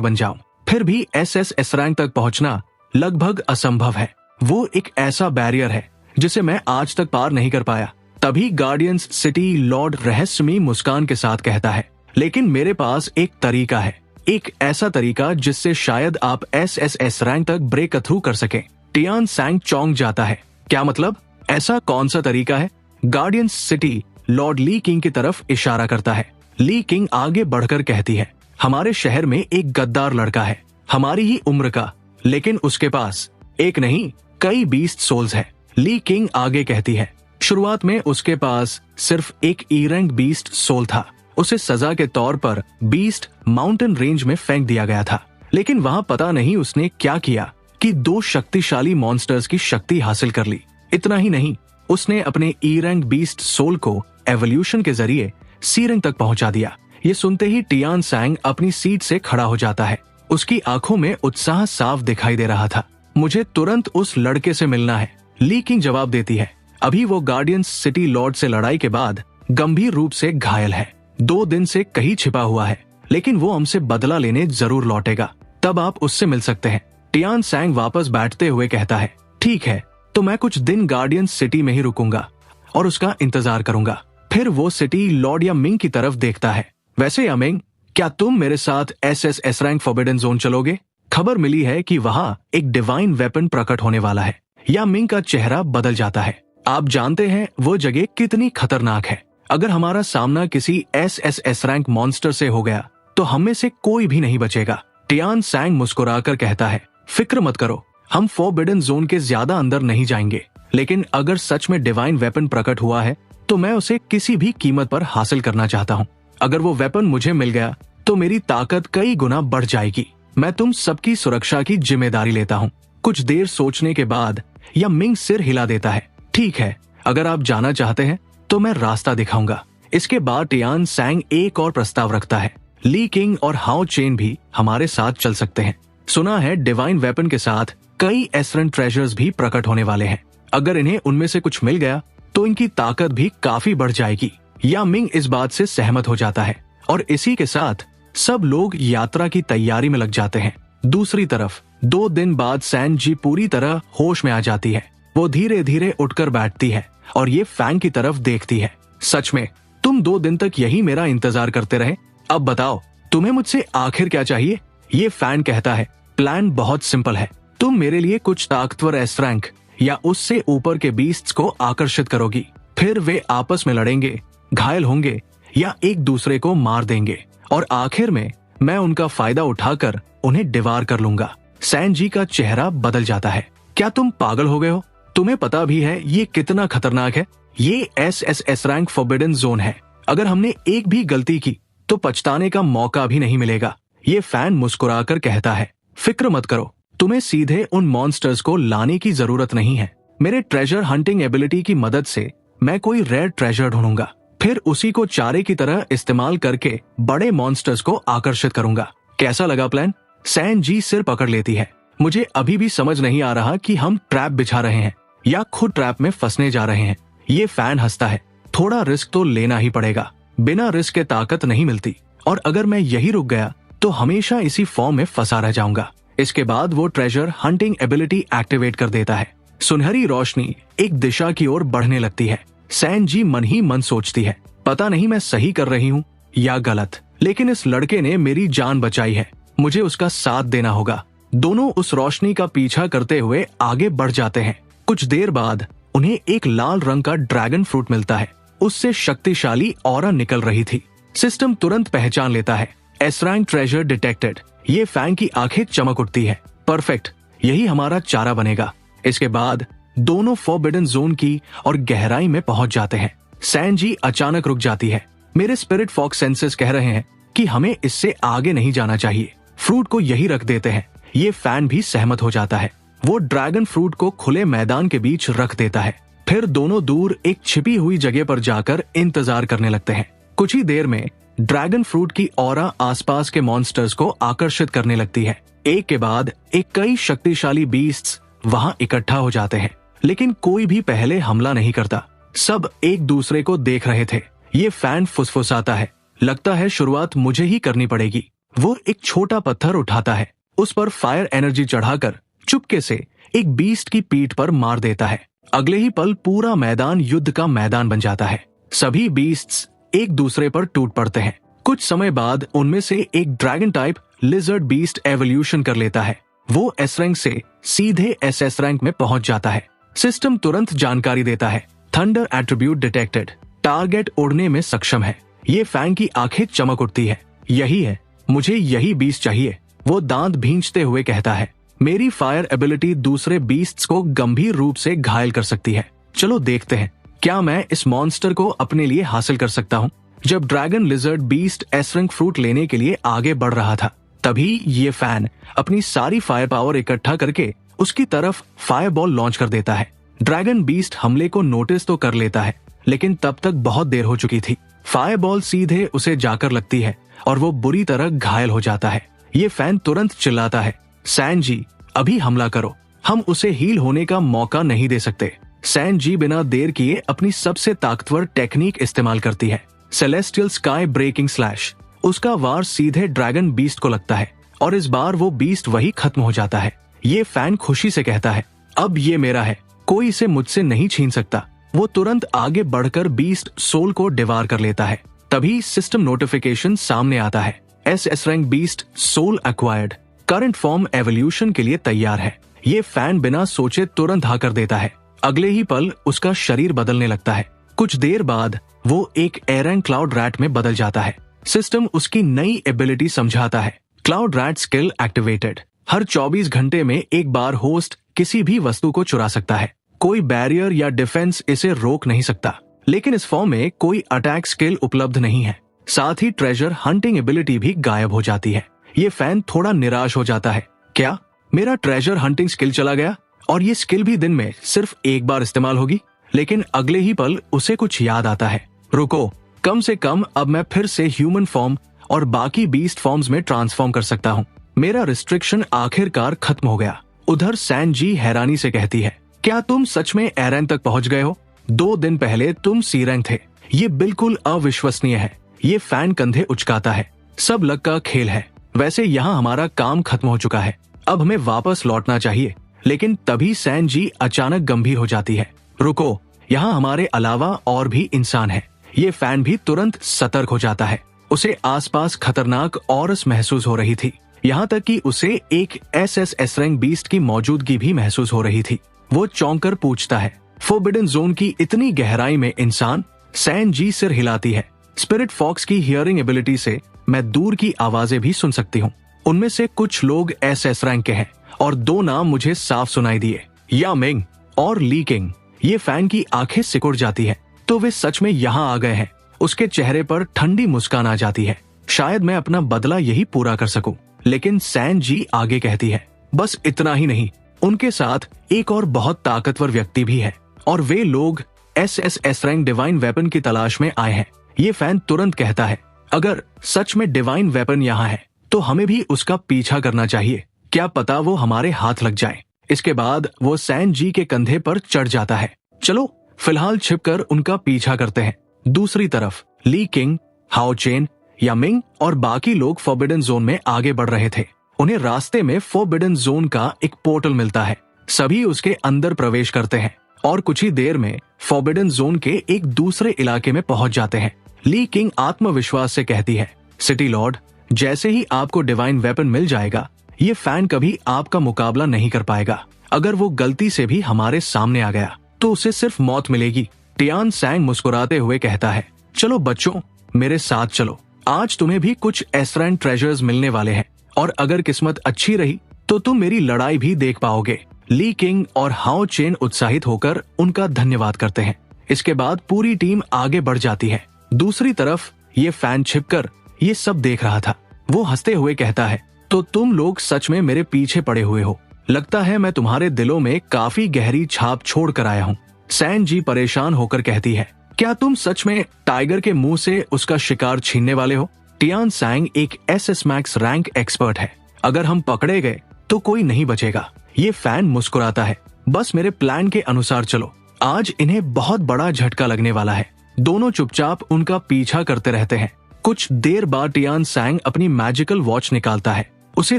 बन जाऊं, फिर भी SS रैंक तक पहुंचना लगभग असंभव है। वो एक ऐसा बैरियर है जिसे मैं आज तक पार नहीं कर पाया। तभी गार्डियंस सिटी लॉर्ड रहस्यमयी मुस्कान के साथ कहता है, लेकिन मेरे पास एक तरीका है, एक ऐसा तरीका जिससे शायद आप SS रैंक तक ब्रेक थ्रू कर सकें। टियान सैंग चौंक जाता है। क्या मतलब? ऐसा कौन सा तरीका है? गार्डियंस सिटी लॉर्ड ली किंग की तरफ इशारा करता है। ली किंग आगे बढ़कर कहती है, हमारे शहर में एक गद्दार लड़का है, हमारी ही उम्र का, लेकिन उसके पास एक नहीं कई बीस्ट सोल्स है। ली किंग आगे कहती है, शुरुआत में उसके पास सिर्फ एक ई रैंक बीस्ट सोल था। उसे सजा के तौर पर बीस्ट माउंटेन रेंज में फेंक दिया गया था, लेकिन वहां पता नहीं उसने क्या किया कि 2 शक्तिशाली मॉन्स्टर्स की शक्ति हासिल कर ली। इतना ही नहीं, उसने अपने ई रैंक बीस्ट सोल को एवोल्यूशन के जरिए सी रैंक तक पहुंचा दिया। ये सुनते ही टियान सैंग अपनी सीट से खड़ा हो जाता है। उसकी आंखों में उत्साह साफ दिखाई दे रहा था। मुझे तुरंत उस लड़के से मिलना है, ली किंग जवाब देती है। अभी वो गार्डियंस सिटी लॉर्ड से लड़ाई के बाद गंभीर रूप से घायल है, 2 दिन से कहीं छिपा हुआ है, लेकिन वो हमसे बदला लेने जरूर लौटेगा, तब आप उससे मिल सकते हैं। टियान सैंग वापस बैठते हुए कहता है, ठीक है, तो मैं कुछ दिन गार्डियंस सिटी में ही रुकूंगा और उसका इंतजार करूंगा। फिर वो सिटी लॉर्ड यामिंग की तरफ देखता है। वैसे यामिंग, क्या तुम मेरे साथ SS रैंक फॉरबिडन जोन चलोगे? खबर मिली है कि वहां एक डिवाइन वेपन प्रकट होने वाला है। यामिंग का चेहरा बदल जाता है। आप जानते हैं वो जगह कितनी खतरनाक है। अगर हमारा सामना किसी SS रैंक मॉन्स्टर से हो गया तो हम में से कोई भी नहीं बचेगा। टियान सैंग मुस्कुराकर कहता है, फिक्र मत करो, हम फॉरबिडन जोन के ज्यादा अंदर नहीं जाएंगे, लेकिन अगर सच में डिवाइन वेपन प्रकट हुआ है तो मैं उसे किसी भी कीमत पर हासिल करना चाहता हूँ। अगर वो वेपन मुझे मिल गया तो मेरी ताकत कई गुना बढ़ जाएगी। मैं तुम सबकी सुरक्षा की जिम्मेदारी लेता हूँ। कुछ देर सोचने के बाद यामिंग सिर हिला देता है, ठीक है, अगर आप जाना चाहते हैं तो मैं रास्ता दिखाऊंगा। इसके बाद टियान सैंग एक और प्रस्ताव रखता है, ली किंग और हाओ चेन भी हमारे साथ चल सकते हैं। सुना है डिवाइन वेपन के साथ कई एसरेंट ट्रेजर्स भी प्रकट होने वाले हैं। अगर इन्हें उनमें से कुछ मिल गया तो इनकी ताकत भी काफी बढ़ जाएगी। यामिंग इस बात से सहमत हो जाता है और इसी के साथ सब लोग यात्रा की तैयारी में लग जाते हैं। दूसरी तरफ 2 दिन बाद सैन जी पूरी तरह होश में आ जाती है। वो धीरे धीरे उठकर बैठती है और ये फैंग की तरफ देखती है। सच में तुम 2 दिन तक यही मेरा इंतजार करते रहे? अब बताओ तुम्हें मुझसे आखिर क्या चाहिए? ये फैन कहता है, प्लान बहुत सिंपल है। तुम मेरे लिए कुछ ताकतवर एस रैंक या उससे ऊपर के बीस्ट्स को आकर्षित करोगी, फिर वे आपस में लड़ेंगे, घायल होंगे या एक दूसरे को मार देंगे और आखिर में मैं उनका फायदा उठाकर उन्हें डिवार कर लूंगा। सैन जी का चेहरा बदल जाता है। क्या तुम पागल हो गए हो? तुम्हें पता भी है ये कितना खतरनाक है? ये SS रैंक फॉरबिडन जोन है। अगर हमने एक भी गलती की तो पछताने का मौका भी नहीं मिलेगा। ये फैन मुस्कुराकर कहता है, फिक्र मत करो, तुम्हें सीधे उन मॉन्स्टर्स को लाने की जरूरत नहीं है। मेरे ट्रेजर हंटिंग एबिलिटी की मदद से मैं कोई रेयर ट्रेजर ढूंढूंगा, फिर उसी को चारे की तरह इस्तेमाल करके बड़े मॉन्स्टर्स को आकर्षित करूंगा। कैसा लगा प्लान? सैन जी सिर पकड़ लेती है। मुझे अभी भी समझ नहीं आ रहा कि हम ट्रैप बिछा रहे हैं या खुद ट्रैप में फंसने जा रहे हैं। ये फैन हंसता है, थोड़ा रिस्क तो लेना ही पड़ेगा, बिना रिस्क के ताकत नहीं मिलती, और अगर मैं यही रुक गया तो हमेशा इसी फॉर्म में फंसा रह जाऊंगा। इसके बाद वो ट्रेजर हंटिंग एबिलिटी एक्टिवेट कर देता है। सुनहरी रोशनी एक दिशा की ओर बढ़ने लगती है। सैन जी मन ही मन सोचती है, पता नहीं मैं सही कर रही हूँ या गलत, लेकिन इस लड़के ने मेरी जान बचाई है, मुझे उसका साथ देना होगा। दोनों उस रोशनी का पीछा करते हुए आगे बढ़ जाते हैं। कुछ देर बाद उन्हें एक लाल रंग का ड्रैगन फ्रूट मिलता है। उससे शक्तिशाली ऑरा निकल रही थी। सिस्टम तुरंत पहचान लेता है, एस रैंक ट्रेजर डिटेक्टेड। ये फैंग की आंखें चमक उठती है। परफेक्ट, यही हमारा चारा बनेगा। इसके बाद दोनों फॉरबिडन जोन की और गहराई में पहुंच जाते हैं। सैन जी अचानक रुक जाती है। मेरे स्पिरिट फॉक्स सेंसेस कह रहे हैं कि हमें इससे आगे नहीं जाना चाहिए, फ्रूट को यही रख देते हैं। ये फैन भी सहमत हो जाता है। वो ड्रैगन फ्रूट को खुले मैदान के बीच रख देता है। फिर दोनों दूर एक छिपी हुई जगह पर जाकर इंतजार करने लगते हैं। कुछ ही देर में ड्रैगन फ्रूट की ऑरा आसपास के मॉन्स्टर्स को आकर्षित करने लगती है। एक के बाद एक कई शक्तिशाली बीस्ट्स वहां इकट्ठा हो जाते हैं, लेकिन कोई भी पहले हमला नहीं करता। सब एक दूसरे को देख रहे थे। ये फैन फुसफुसाता है, लगता है शुरुआत मुझे ही करनी पड़ेगी। वो एक छोटा पत्थर उठाता है, उस पर फायर एनर्जी चढ़ाकर चुपके से एक बीस्ट की पीठ पर मार देता है। अगले ही पल पूरा मैदान युद्ध का मैदान बन जाता है। सभी बीस्ट्स एक दूसरे पर टूट पड़ते हैं। कुछ समय बाद उनमें से एक dragon type lizard beast evolution कर लेता है। वो एस रैंक से सीधे एसएस रैंक में पहुंच जाता है। सिस्टम तुरंत जानकारी देता है, थंडर एट्रीब्यूट डिटेक्टेड, टारगेट उड़ने में सक्षम है। ये फैन की आंखें चमक उठती है। यही है, मुझे यही बीस्ट चाहिए। वो दांत भींचते हुए कहता है, मेरी फायर एबिलिटी दूसरे बीस्ट्स को गंभीर रूप से घायल कर सकती है। चलो देखते हैं, क्या मैं इस मॉन्स्टर को अपने लिए हासिल कर सकता हूँ। जब dragon lizard beast S rank fruit लेने के लिए आगे बढ़ रहा था, तभी ये फैन अपनी सारी फायर पावर इकट्ठा करके उसकी तरफ फायरबॉल लॉन्च कर देता है। ड्रैगन बीस्ट हमले को नोटिस तो कर लेता है, लेकिन तब तक बहुत देर हो चुकी थी। फायरबॉल सीधे उसे जाकर लगती है और वो बुरी तरह घायल हो जाता है। ये फैन तुरंत चिल्लाता है, सैनजी अभी हमला करो, हम उसे हील होने का मौका नहीं दे सकते। सैनजी बिना देर किए अपनी सबसे ताकतवर टेक्निक इस्तेमाल करती है, सेलेस्टियल स्काई ब्रेकिंग स्लैश। उसका वार सीधे ड्रैगन बीस्ट को लगता है और इस बार वो बीस्ट वही खत्म हो जाता है। ये फैन खुशी से कहता है, अब ये मेरा है, कोई इसे मुझसे नहीं छीन सकता। वो तुरंत आगे बढ़कर बीस्ट सोल को डिवार कर लेता है। तभी सिस्टम नोटिफिकेशन सामने आता है, S rank beast soul acquired, current form evolution के लिए तैयार है। ये फैन बिना सोचे तुरंत हाँ कर देता है। अगले ही पल उसका शरीर बदलने लगता है। कुछ देर बाद वो एक एरन क्लाउड रैट में बदल जाता है। सिस्टम उसकी नई एबिलिटी समझाता है, क्लाउड रैट स्किल एक्टिवेटेड। हर 24 घंटे में एक बार होस्ट किसी भी वस्तु को चुरा सकता है। कोई बैरियर या डिफेंस इसे रोक नहीं सकता, लेकिन इस फॉर्म में कोई अटैक स्किल उपलब्ध नहीं है। साथ ही ट्रेजर हंटिंग एबिलिटी भी गायब हो जाती है। ये फैन थोड़ा निराश हो जाता है, क्या मेरा ट्रेजर हंटिंग स्किल चला गया? और ये स्किल भी दिन में सिर्फ एक बार इस्तेमाल होगी। लेकिन अगले ही पल उसे कुछ याद आता है, रुको, कम से कम अब मैं फिर से ह्यूमन फॉर्म और बाकी बीस्ट फॉर्म्स में ट्रांसफॉर्म कर सकता हूँ। मेरा रिस्ट्रिक्शन आखिरकार खत्म हो गया। उधर सैनजी हैरानी से कहती है, क्या तुम सच में एरन तक पहुंच गए हो? 2 दिन पहले तुम सी रैंक थे। ये बिल्कुल अविश्वसनीय है। ये फैन कंधे उचकाता है, सब लक का खेल है। वैसे यहाँ हमारा काम खत्म हो चुका है, अब हमें वापस लौटना चाहिए। लेकिन तभी सैनजी अचानक गंभीर हो जाती है, रुको, यहाँ हमारे अलावा और भी इंसान है। ये फैन भी तुरंत सतर्क हो जाता है। उसे आसपास खतरनाक औरस महसूस हो रही थी, यहाँ तक कि उसे एक एस रैंक बीस्ट की मौजूदगी भी महसूस हो रही थी। वो चौंक कर पूछता है, फोरबिडन जोन की इतनी गहराई में इंसान? सैनजी सिर हिलाती है, स्पिरिट फॉक्स की हियरिंग एबिलिटी से मैं दूर की आवाजें भी सुन सकती हूँ। उनमें से कुछ लोग एस रैंक के हैं और 2 नाम मुझे साफ सुनाई दिए, या मिंग और ली किंग। ये फैन की आंखें सिकुड़ जाती है, तो वे सच में यहाँ आ गए हैं। उसके चेहरे पर ठंडी मुस्कान आ जाती है, शायद मैं अपना बदला यही पूरा कर सकूं। लेकिन सैनजी आगे कहती है, बस इतना ही नहीं, उनके साथ एक और बहुत ताकतवर व्यक्ति भी है और वे लोग एस रैंक डिवाइन वेपन की तलाश में आए हैं। ये फैन तुरंत कहता है, अगर सच में डिवाइन वेपन यहाँ है तो हमें भी उसका पीछा करना चाहिए, क्या पता वो हमारे हाथ लग जाए। इसके बाद वो सैनजी के कंधे पर चढ़ जाता है। चलो फिलहाल छिपकर उनका पीछा करते हैं। दूसरी तरफ ली किंग, हाओ चेन, यामिंग और बाकी लोग फोरबिडन जोन में आगे बढ़ रहे थे। उन्हें रास्ते में फोरबिडन जोन का एक पोर्टल मिलता है। सभी उसके अंदर प्रवेश करते हैं और कुछ ही देर में फोरबिडन जोन के एक दूसरे इलाके में पहुंच जाते हैं। ली किंग आत्मविश्वास से कहती है, सिटी लॉर्ड, जैसे ही आपको डिवाइन वेपन मिल जाएगा, ये फैन कभी आपका मुकाबला नहीं कर पाएगा। अगर वो गलती से भी हमारे सामने आ गया तो उसे सिर्फ मौत मिलेगी। टियान सैंग मुस्कुराते हुए कहता है, चलो बच्चों, मेरे साथ चलो, आज तुम्हें भी कुछ एसरैन ट्रेजर्स मिलने वाले हैं और अगर किस्मत अच्छी रही तो तुम मेरी लड़ाई भी देख पाओगे। ली किंग और हाओ चेन उत्साहित होकर उनका धन्यवाद करते हैं। इसके बाद पूरी टीम आगे बढ़ जाती है। दूसरी तरफ ये फैन छिपकर ये सब देख रहा था। वो हंसते हुए कहता है, तो तुम लोग सच में मेरे पीछे पड़े हुए हो। लगता है मैं तुम्हारे दिलों में काफी गहरी छाप छोड़ कर आया हूँ। सैनजी परेशान होकर कहती है, क्या तुम सच में टाइगर के मुंह से उसका शिकार छीनने वाले हो? टियान सैंग एक एसएस मैक्स रैंक एक्सपर्ट है, अगर हम पकड़े गए तो कोई नहीं बचेगा। ये फैन मुस्कुराता है, बस मेरे प्लान के अनुसार चलो, आज इन्हें बहुत बड़ा झटका लगने वाला है। दोनों चुपचाप उनका पीछा करते रहते हैं। कुछ देर बाद टियान सैंग अपनी मैजिकल वॉच निकालता है। उसे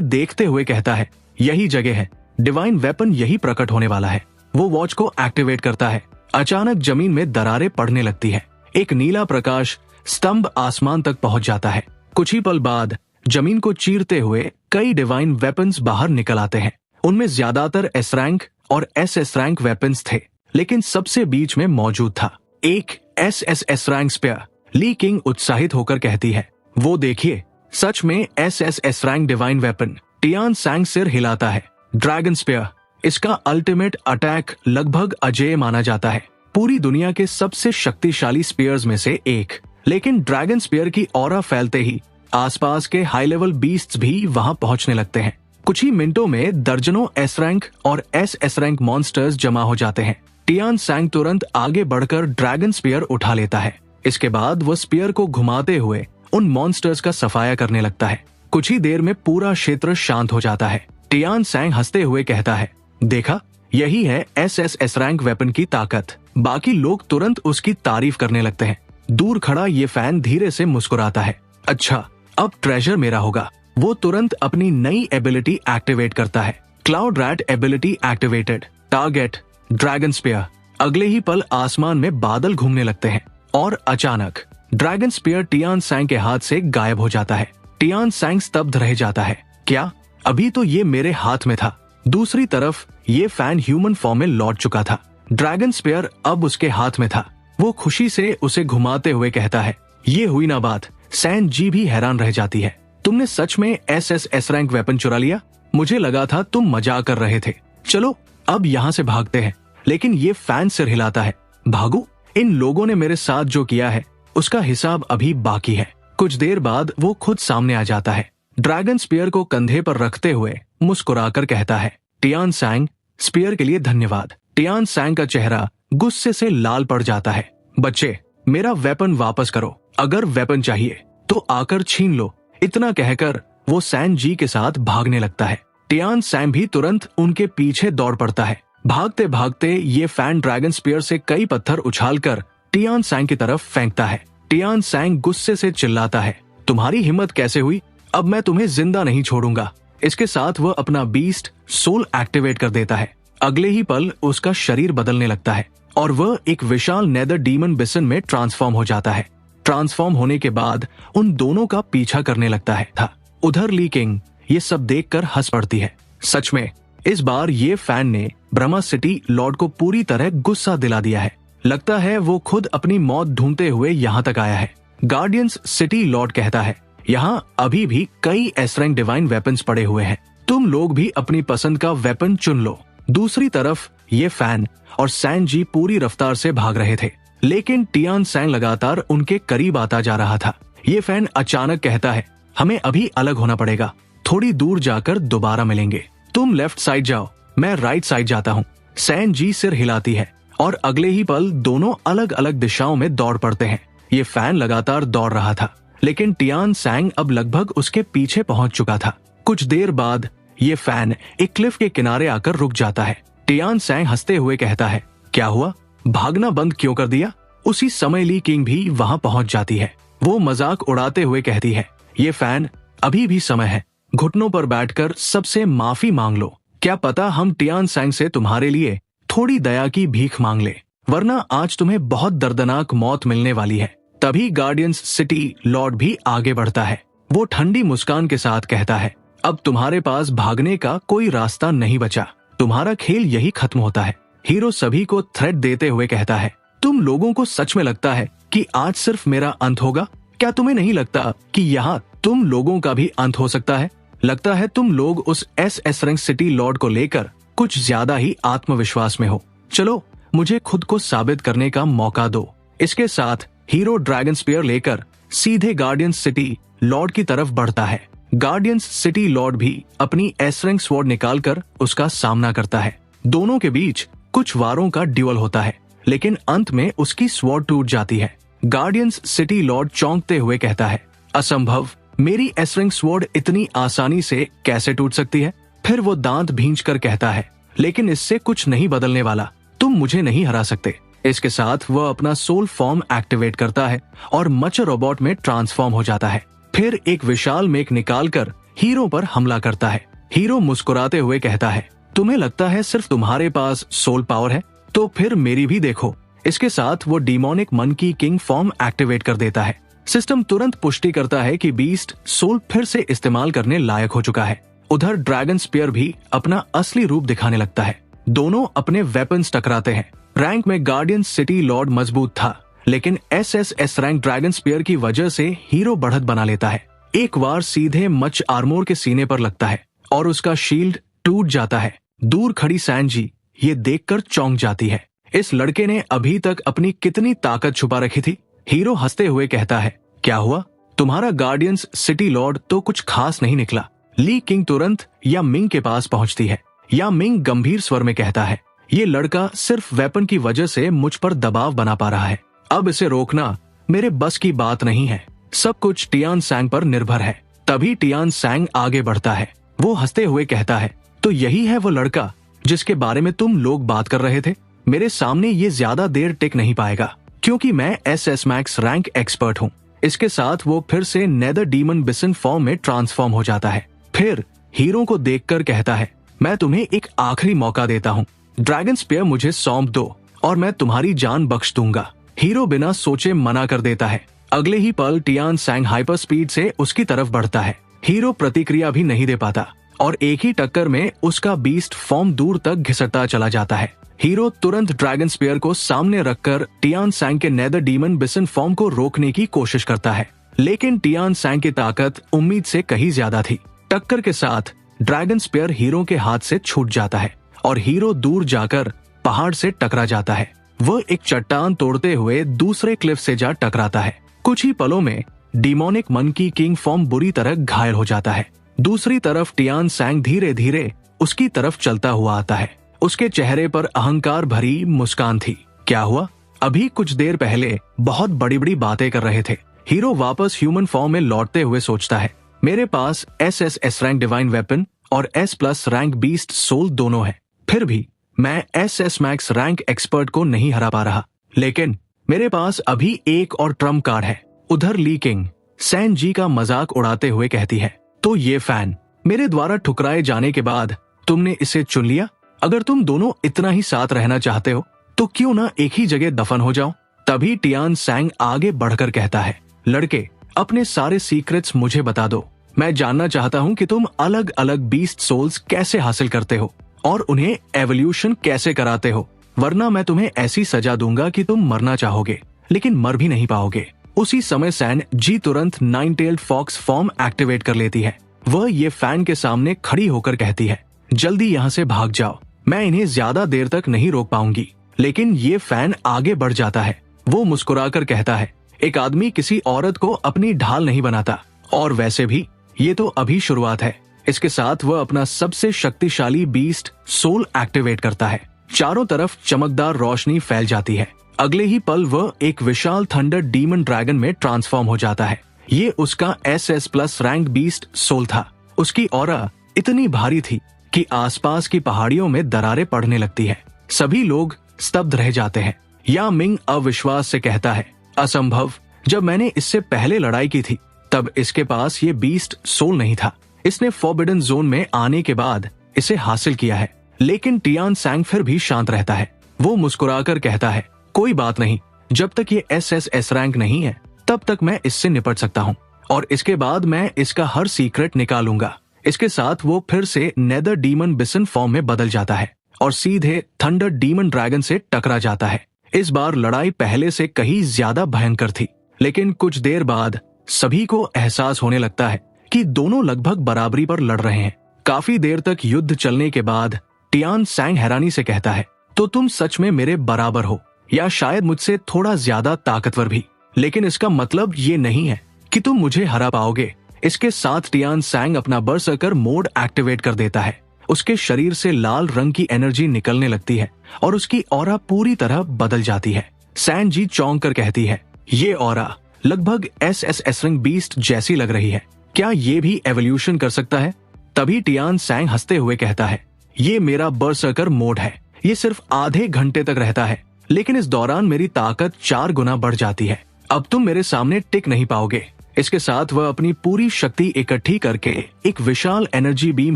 देखते हुए कहता है, यही जगह है, डिवाइन वेपन यही प्रकट होने वाला है। वो वॉच को एक्टिवेट करता है। अचानक जमीन में दरारें पड़ने लगती है। एक नीला प्रकाश स्तंभ आसमान तक पहुंच जाता है। कुछ ही पल बाद जमीन को चीरते हुए कई डिवाइन वेपन्स बाहर निकल आते हैं। उनमें ज्यादातर एस रैंक और एस रैंक वेपन्स थे, लेकिन सबसे बीच में मौजूद था एक एस रैंक स्पेयर। ली किंग उत्साहित होकर कहती है, वो देखिए, सच में S rank divine weapon. Tian सैंग सिर हिलाता है। ड्रैगन स्पेयर, इसका अल्टीमेट अटैक लगभग अजेय माना जाता है, पूरी दुनिया के सबसे शक्तिशाली स्पेयर्स में से एक। लेकिन ड्रैगन स्पेयर की ऑरा फैलते ही आसपास के हाई लेवल बीस्ट्स भी वहां पहुंचने लगते हैं। कुछ ही मिनटों में दर्जनों एस रैंक और एस रैंक मॉन्स्टर्स जमा हो जाते हैं। टियान सैंग तुरंत आगे बढ़कर ड्रैगन स्पेयर उठा लेता है। इसके बाद वो स्पेयर को घुमाते हुए उन मॉन्स्टर्स का सफाया करने लगता है। कुछ ही देर में पूरा क्षेत्र शांत हो जाता है। टियान सैंग हंसते हुए कहता है, देखा, यही है एस रैंक वेपन की ताकत। बाकी लोग तुरंत उसकी तारीफ करने लगते हैं। दूर खड़ा ये फैन धीरे से मुस्कुराता है। अच्छा, अब ट्रेजर मेरा होगा। वो तुरंत अपनी नई एबिलिटी एक्टिवेट करता है। Cloud rat ability activated. Target dragon spear. अगले ही पल आसमान में बादल घूमने लगते हैं और अचानक ड्रैगन स्पेयर टियान सैंग के हाथ से गायब हो जाता है। टियान सैंग स्तब्ध रह जाता है। क्या? अभी तो ये मेरे हाथ में था। दूसरी तरफ ये फैन ह्यूमन फॉर्म में लौट चुका था। ड्रैगन स्पेयर अब उसके हाथ में था। वो खुशी से उसे घुमाते हुए कहता है, ये हुई ना बात। सैन जी भी हैरान रह जाती है। तुमने सच में एस रैंक वेपन चुरा लिया? मुझे लगा था तुम मजाक कर रहे थे। चलो अब यहाँ से भागते हैं। लेकिन ये फैन सिर हिलाता है। भागो? इन लोगों ने मेरे साथ जो किया है उसका हिसाब अभी बाकी है। कुछ देर बाद वो खुद सामने आ जाता है। ड्रैगन स्पेयर को कंधे पर रखते हुए मुस्कुराकर कहता है, टियान सैंग, स्पेयर के लिए धन्यवाद। टियान सैंग का चेहरा गुस्से से लाल पड़ जाता है। बच्चे, मेरा वेपन वापस करो। अगर वेपन चाहिए तो आकर छीन लो। इतना कहकर वो सैन जी के साथ भागने लगता है। टियान सैंग भी तुरंत उनके पीछे दौड़ पड़ता है। भागते भागते ये फैन ड्रैगन स्पेयर से कई पत्थर उछालकर टियान सैंग की तरफ फेंकता है। टियान सैंग गुस्से से चिल्लाता है, तुम्हारी हिम्मत कैसे हुई? अब मैं तुम्हें जिंदा नहीं छोड़ूंगा। इसके साथ वह अपना बीस्ट सोल एक्टिवेट कर देता है। अगले ही पल उसका शरीर बदलने लगता है और वह एक विशाल नेदर डीमन बिसन में ट्रांसफॉर्म हो जाता है। ट्रांसफॉर्म होने के बाद उन दोनों का पीछा करने लगता है था। उधर ली किंग ये सब देखकर हंस पड़ती है। सच में इस बार ये फैन ने ब्रह्मा सिटी लॉर्ड को पूरी तरह गुस्सा दिला दिया है। लगता है वो खुद अपनी मौत ढूंढते हुए यहाँ तक आया है। गार्डियंस सिटी लॉर्ड कहता है, यहाँ अभी भी कई एस रैंक डिवाइन वेपन्स पड़े हुए हैं। तुम लोग भी अपनी पसंद का वेपन चुन लो। दूसरी तरफ ये फैन और सैन जी पूरी रफ्तार से भाग रहे थे, लेकिन टियान सैंग लगातार उनके करीब आता जा रहा था। ये फैन अचानक कहता है, हमें अभी अलग होना पड़ेगा। थोड़ी दूर जाकर दोबारा मिलेंगे। तुम लेफ्ट साइड जाओ, मैं राइट साइड जाता हूँ। सैन जी सिर हिलाती है और अगले ही पल दोनों अलग अलग दिशाओं में दौड़ पड़ते हैं। ये फैन लगातार दौड़ रहा था, लेकिन टियान सैंग अब लगभग उसके पीछे पहुंच चुका था। कुछ देर बाद ये फैन एक क्लिफ के किनारे आकर रुक जाता है। टियान सैंग हंसते हुए कहता है, क्या हुआ? भागना बंद क्यों कर दिया? उसी समय ली किंग भी वहां पहुंच जाती है। वो मजाक उड़ाते हुए कहती है, ये फैन, अभी भी समय है। घुटनों पर बैठकर सबसे माफी मांग लो। क्या पता हम टियान सैंग से तुम्हारे लिए थोड़ी दया की भीख मांग ले, वरना आज तुम्हें बहुत दर्दनाक मौत मिलने वाली है। तभी गार्डियंस सिटी लॉर्ड भी आगे बढ़ता है। वो ठंडी मुस्कान के साथ कहता है, अब तुम्हारे पास भागने का कोई रास्ता नहीं बचा। तुम्हारा खेल यही खत्म होता है। हीरो सभी को थ्रेट देते हुए कहता है, तुम लोगों को सच में लगता है कि आज सिर्फ मेरा अंत होगा? क्या तुम्हें नहीं लगता कि यहाँ तुम लोगों का भी अंत हो सकता है? लगता है तुम लोग उस एस रैंक सिटी लॉर्ड को लेकर कुछ ज्यादा ही आत्मविश्वास में हो। चलो मुझे खुद को साबित करने का मौका दो। इसके साथ हीरो ड्रैगन स्पेयर लेकर सीधे गार्डियंस सिटी लॉर्ड की तरफ बढ़ता है। गार्डियंस सिटी लॉर्ड भी अपनी एस रैंक स्वॉर्ड निकालकर उसका सामना करता है। दोनों के बीच कुछ वारों का ड्यूल होता है, लेकिन अंत में उसकी स्वॉर्ड टूट जाती है। गार्डियंस सिटी लॉर्ड चौंकते हुए कहता है, असंभव, मेरी एस रैंक स्वॉर्ड इतनी आसानी से कैसे टूट सकती है? फिर वो दांत भींचकर कहता है, लेकिन इससे कुछ नहीं बदलने वाला। तुम मुझे नहीं हरा सकते। इसके साथ वह अपना सोल फॉर्म एक्टिवेट करता है और मचर रोबोट में ट्रांसफॉर्म हो जाता है। फिर एक विशाल मेक निकालकर हीरो पर हमला करता है। हीरो मुस्कुराते हुए कहता है, तुम्हें लगता है सिर्फ तुम्हारे पास सोल पावर है, तो फिर मेरी भी देखो। इसके साथ वो डीमोनिक मन की किंग फॉर्म एक्टिवेट कर देता है। सिस्टम तुरंत पुष्टि करता है कि बीस्ट सोल फिर से इस्तेमाल करने लायक हो चुका है। उधर ड्रैगन स्पीयर भी अपना असली रूप दिखाने लगता है। दोनों अपने वेपन्स टकराते हैं। रैंक में गार्डियन सिटी लॉर्ड मजबूत था, लेकिन एसएसएस रैंक ड्रैगन स्पीयर की वजह से हीरो बढ़त बना लेता है। एक वार सीधे मच आर्मोर के सीने पर लगता है और उसका शील्ड टूट जाता है। दूर खड़ी सैनजी ये देखकर चौंक जाती है। इस लड़के ने अभी तक अपनी कितनी ताकत छुपा रखी थी। हीरो हंसते हुए कहता है, क्या हुआ? तुम्हारा गार्डियंस सिटी लॉर्ड तो कुछ खास नहीं निकला। ली किंग तुरंत या मिंग के पास पहुंचती है। या मिंग गंभीर स्वर में कहता है, ये लड़का सिर्फ वेपन की वजह से मुझ पर दबाव बना पा रहा है। अब इसे रोकना मेरे बस की बात नहीं है। सब कुछ टियान सैंग पर निर्भर है। तभी टियान सैंग आगे बढ़ता है। वो हंसते हुए कहता है, तो यही है वो लड़का जिसके बारे में तुम लोग बात कर रहे थे। मेरे सामने ये ज्यादा देर टिक नहीं पाएगा, क्योंकि मैं एसएस मैक्स रैंक एक्सपर्ट हूँ। इसके साथ वो फिर से नेदर डीमन बिसन फॉर्म में ट्रांसफॉर्म हो जाता है। फिर हीरो को देखकर कहता है, मैं तुम्हें एक आखिरी मौका देता हूँ। ड्रैगन स्पीयर मुझे सौंप दो और मैं तुम्हारी जान बख्श दूंगा। हीरो बिना सोचे मना कर देता है। अगले ही पल टियान सैंग हाइपर स्पीड से उसकी तरफ बढ़ता है। हीरो प्रतिक्रिया भी नहीं दे पाता और एक ही टक्कर में उसका बीस्ट फॉर्म दूर तक घिसटता चला जाता है। हीरो तुरंत ड्रैगन स्पीयर को सामने रखकर टियान सैंग के नेदर डीमन बिसन फॉर्म को रोकने की कोशिश करता है, लेकिन टियान सैंग की ताकत उम्मीद से कहीं ज्यादा थी। टक्कर के साथ ड्रैगन स्पीयर हीरो के हाथ से छूट जाता है और हीरो दूर जाकर पहाड़ से टकरा जाता है। वह एक चट्टान तोड़ते हुए दूसरे क्लिफ से जा टकराता है। कुछ ही पलों में डीमोनिक मन की किंग फॉर्म बुरी तरह घायल हो जाता है। दूसरी तरफ टियान सैंग धीरे धीरे उसकी तरफ चलता हुआ आता है। उसके चेहरे पर अहंकार भरी मुस्कान थी। क्या हुआ? अभी कुछ देर पहले बहुत बड़ी बड़ी बातें कर रहे थे। हीरो वापस ह्यूमन फॉर्म में लौटते हुए सोचता है, मेरे पास एसएस रैंक डिवाइन वेपन और S+ रैंक बीस्ट सोल दोनों है। फिर भी मैं एसएस मैक्स रैंक एक्सपर्ट को नहीं हरा पा रहा। लेकिन मेरे पास अभी एक और ट्रम्प कार्ड है। उधर ली किंग सैन जी का मजाक उड़ाते हुए कहती है, तो ये फैन मेरे द्वारा ठुकराए जाने के बाद तुमने इसे चुन लिया? अगर तुम दोनों इतना ही साथ रहना चाहते हो तो क्यों ना एक ही जगह दफन हो जाओ। तभी टियान सैंग आगे बढ़कर कहता है, लड़के अपने सारे सीक्रेट्स मुझे बता दो। मैं जानना चाहता हूँ कि तुम अलग अलग बीस्ट सोल्स कैसे हासिल करते हो और उन्हें एवोल्यूशन कैसे कराते हो, वरना मैं तुम्हें ऐसी सजा दूंगा कि तुम मरना चाहोगे लेकिन मर भी नहीं पाओगे। उसी समय सैन जी तुरंत 9-tailed फॉक्स फॉर्म एक्टिवेट कर लेती है। वह ये फैन के सामने खड़ी होकर कहती है, जल्दी यहाँ से भाग जाओ, मैं इन्हें ज्यादा देर तक नहीं रोक पाऊंगी। लेकिन ये फैन आगे बढ़ जाता है। वो मुस्कुराकर कहता है, एक आदमी किसी औरत को अपनी ढाल नहीं बनाता, और वैसे भी ये तो अभी शुरुआत है। इसके साथ वह अपना सबसे शक्तिशाली बीस्ट सोल एक्टिवेट करता है। चारों तरफ चमकदार रोशनी फैल जाती है। अगले ही पल वह एक विशाल थंडर डीमन ड्रैगन में ट्रांसफॉर्म हो जाता है। ये उसका SS+ रैंक बीस्ट सोल था। उसकी ऑरा इतनी भारी थी कि आसपास की पहाड़ियों में दरारें पड़ने लगती है। सभी लोग स्तब्ध रह जाते हैं। या मिंग अविश्वास से कहता है, असंभव, जब मैंने इससे पहले लड़ाई की थी तब इसके पास ये बीस्ट सोल नहीं था। इसने फॉरबिडन जोन में आने के बाद इसे हासिल किया है। लेकिन टियान सैंग फिर भी शांत रहता है। वो मुस्कुराकर कहता है, कोई बात नहीं, जब तक ये SSS रैंक नहीं है तब तक मैं इससे निपट सकता हूँ और इसके बाद मैं इसका हर सीक्रेट निकालूंगा। इसके साथ वो फिर से नेदर डीमन बिसन फॉर्म में बदल जाता है और सीधे थंडर डीमन ड्रैगन से टकरा जाता है। इस बार लड़ाई पहले से कहीं ज्यादा भयंकर थी, लेकिन कुछ देर बाद सभी को एहसास होने लगता है कि दोनों लगभग बराबरी पर लड़ रहे हैं। काफी देर तक युद्ध चलने के बाद टियान सैंग हैरानी से कहता है, तो तुम सच में मेरे बराबर हो, या शायद मुझसे थोड़ा ज्यादा ताकतवर भी। लेकिन इसका मतलब ये नहीं है कि तुम मुझे हरा पाओगे। इसके साथ टियान सैंग अपना बरसर्कर मोड एक्टिवेट कर देता है। उसके शरीर से लाल रंग की एनर्जी निकलने लगती है और उसकी ऑरा पूरी तरह बदल जाती है। सैन जी चौंक कर कहती है, ये ऑरा लगभग SSS रैंक बीस्ट जैसी लग रही है, क्या ये भी एवोल्यूशन कर सकता है? तभी टियान सैंग हंसते हुए कहता है, ये मेरा बरसर्कर मोड है। ये सिर्फ आधे घंटे तक रहता है, लेकिन इस दौरान मेरी ताकत 4 गुना बढ़ जाती है। अब तुम मेरे सामने टिक नहीं पाओगे। इसके साथ वह अपनी पूरी शक्ति इकट्ठी करके एक विशाल एनर्जी बीम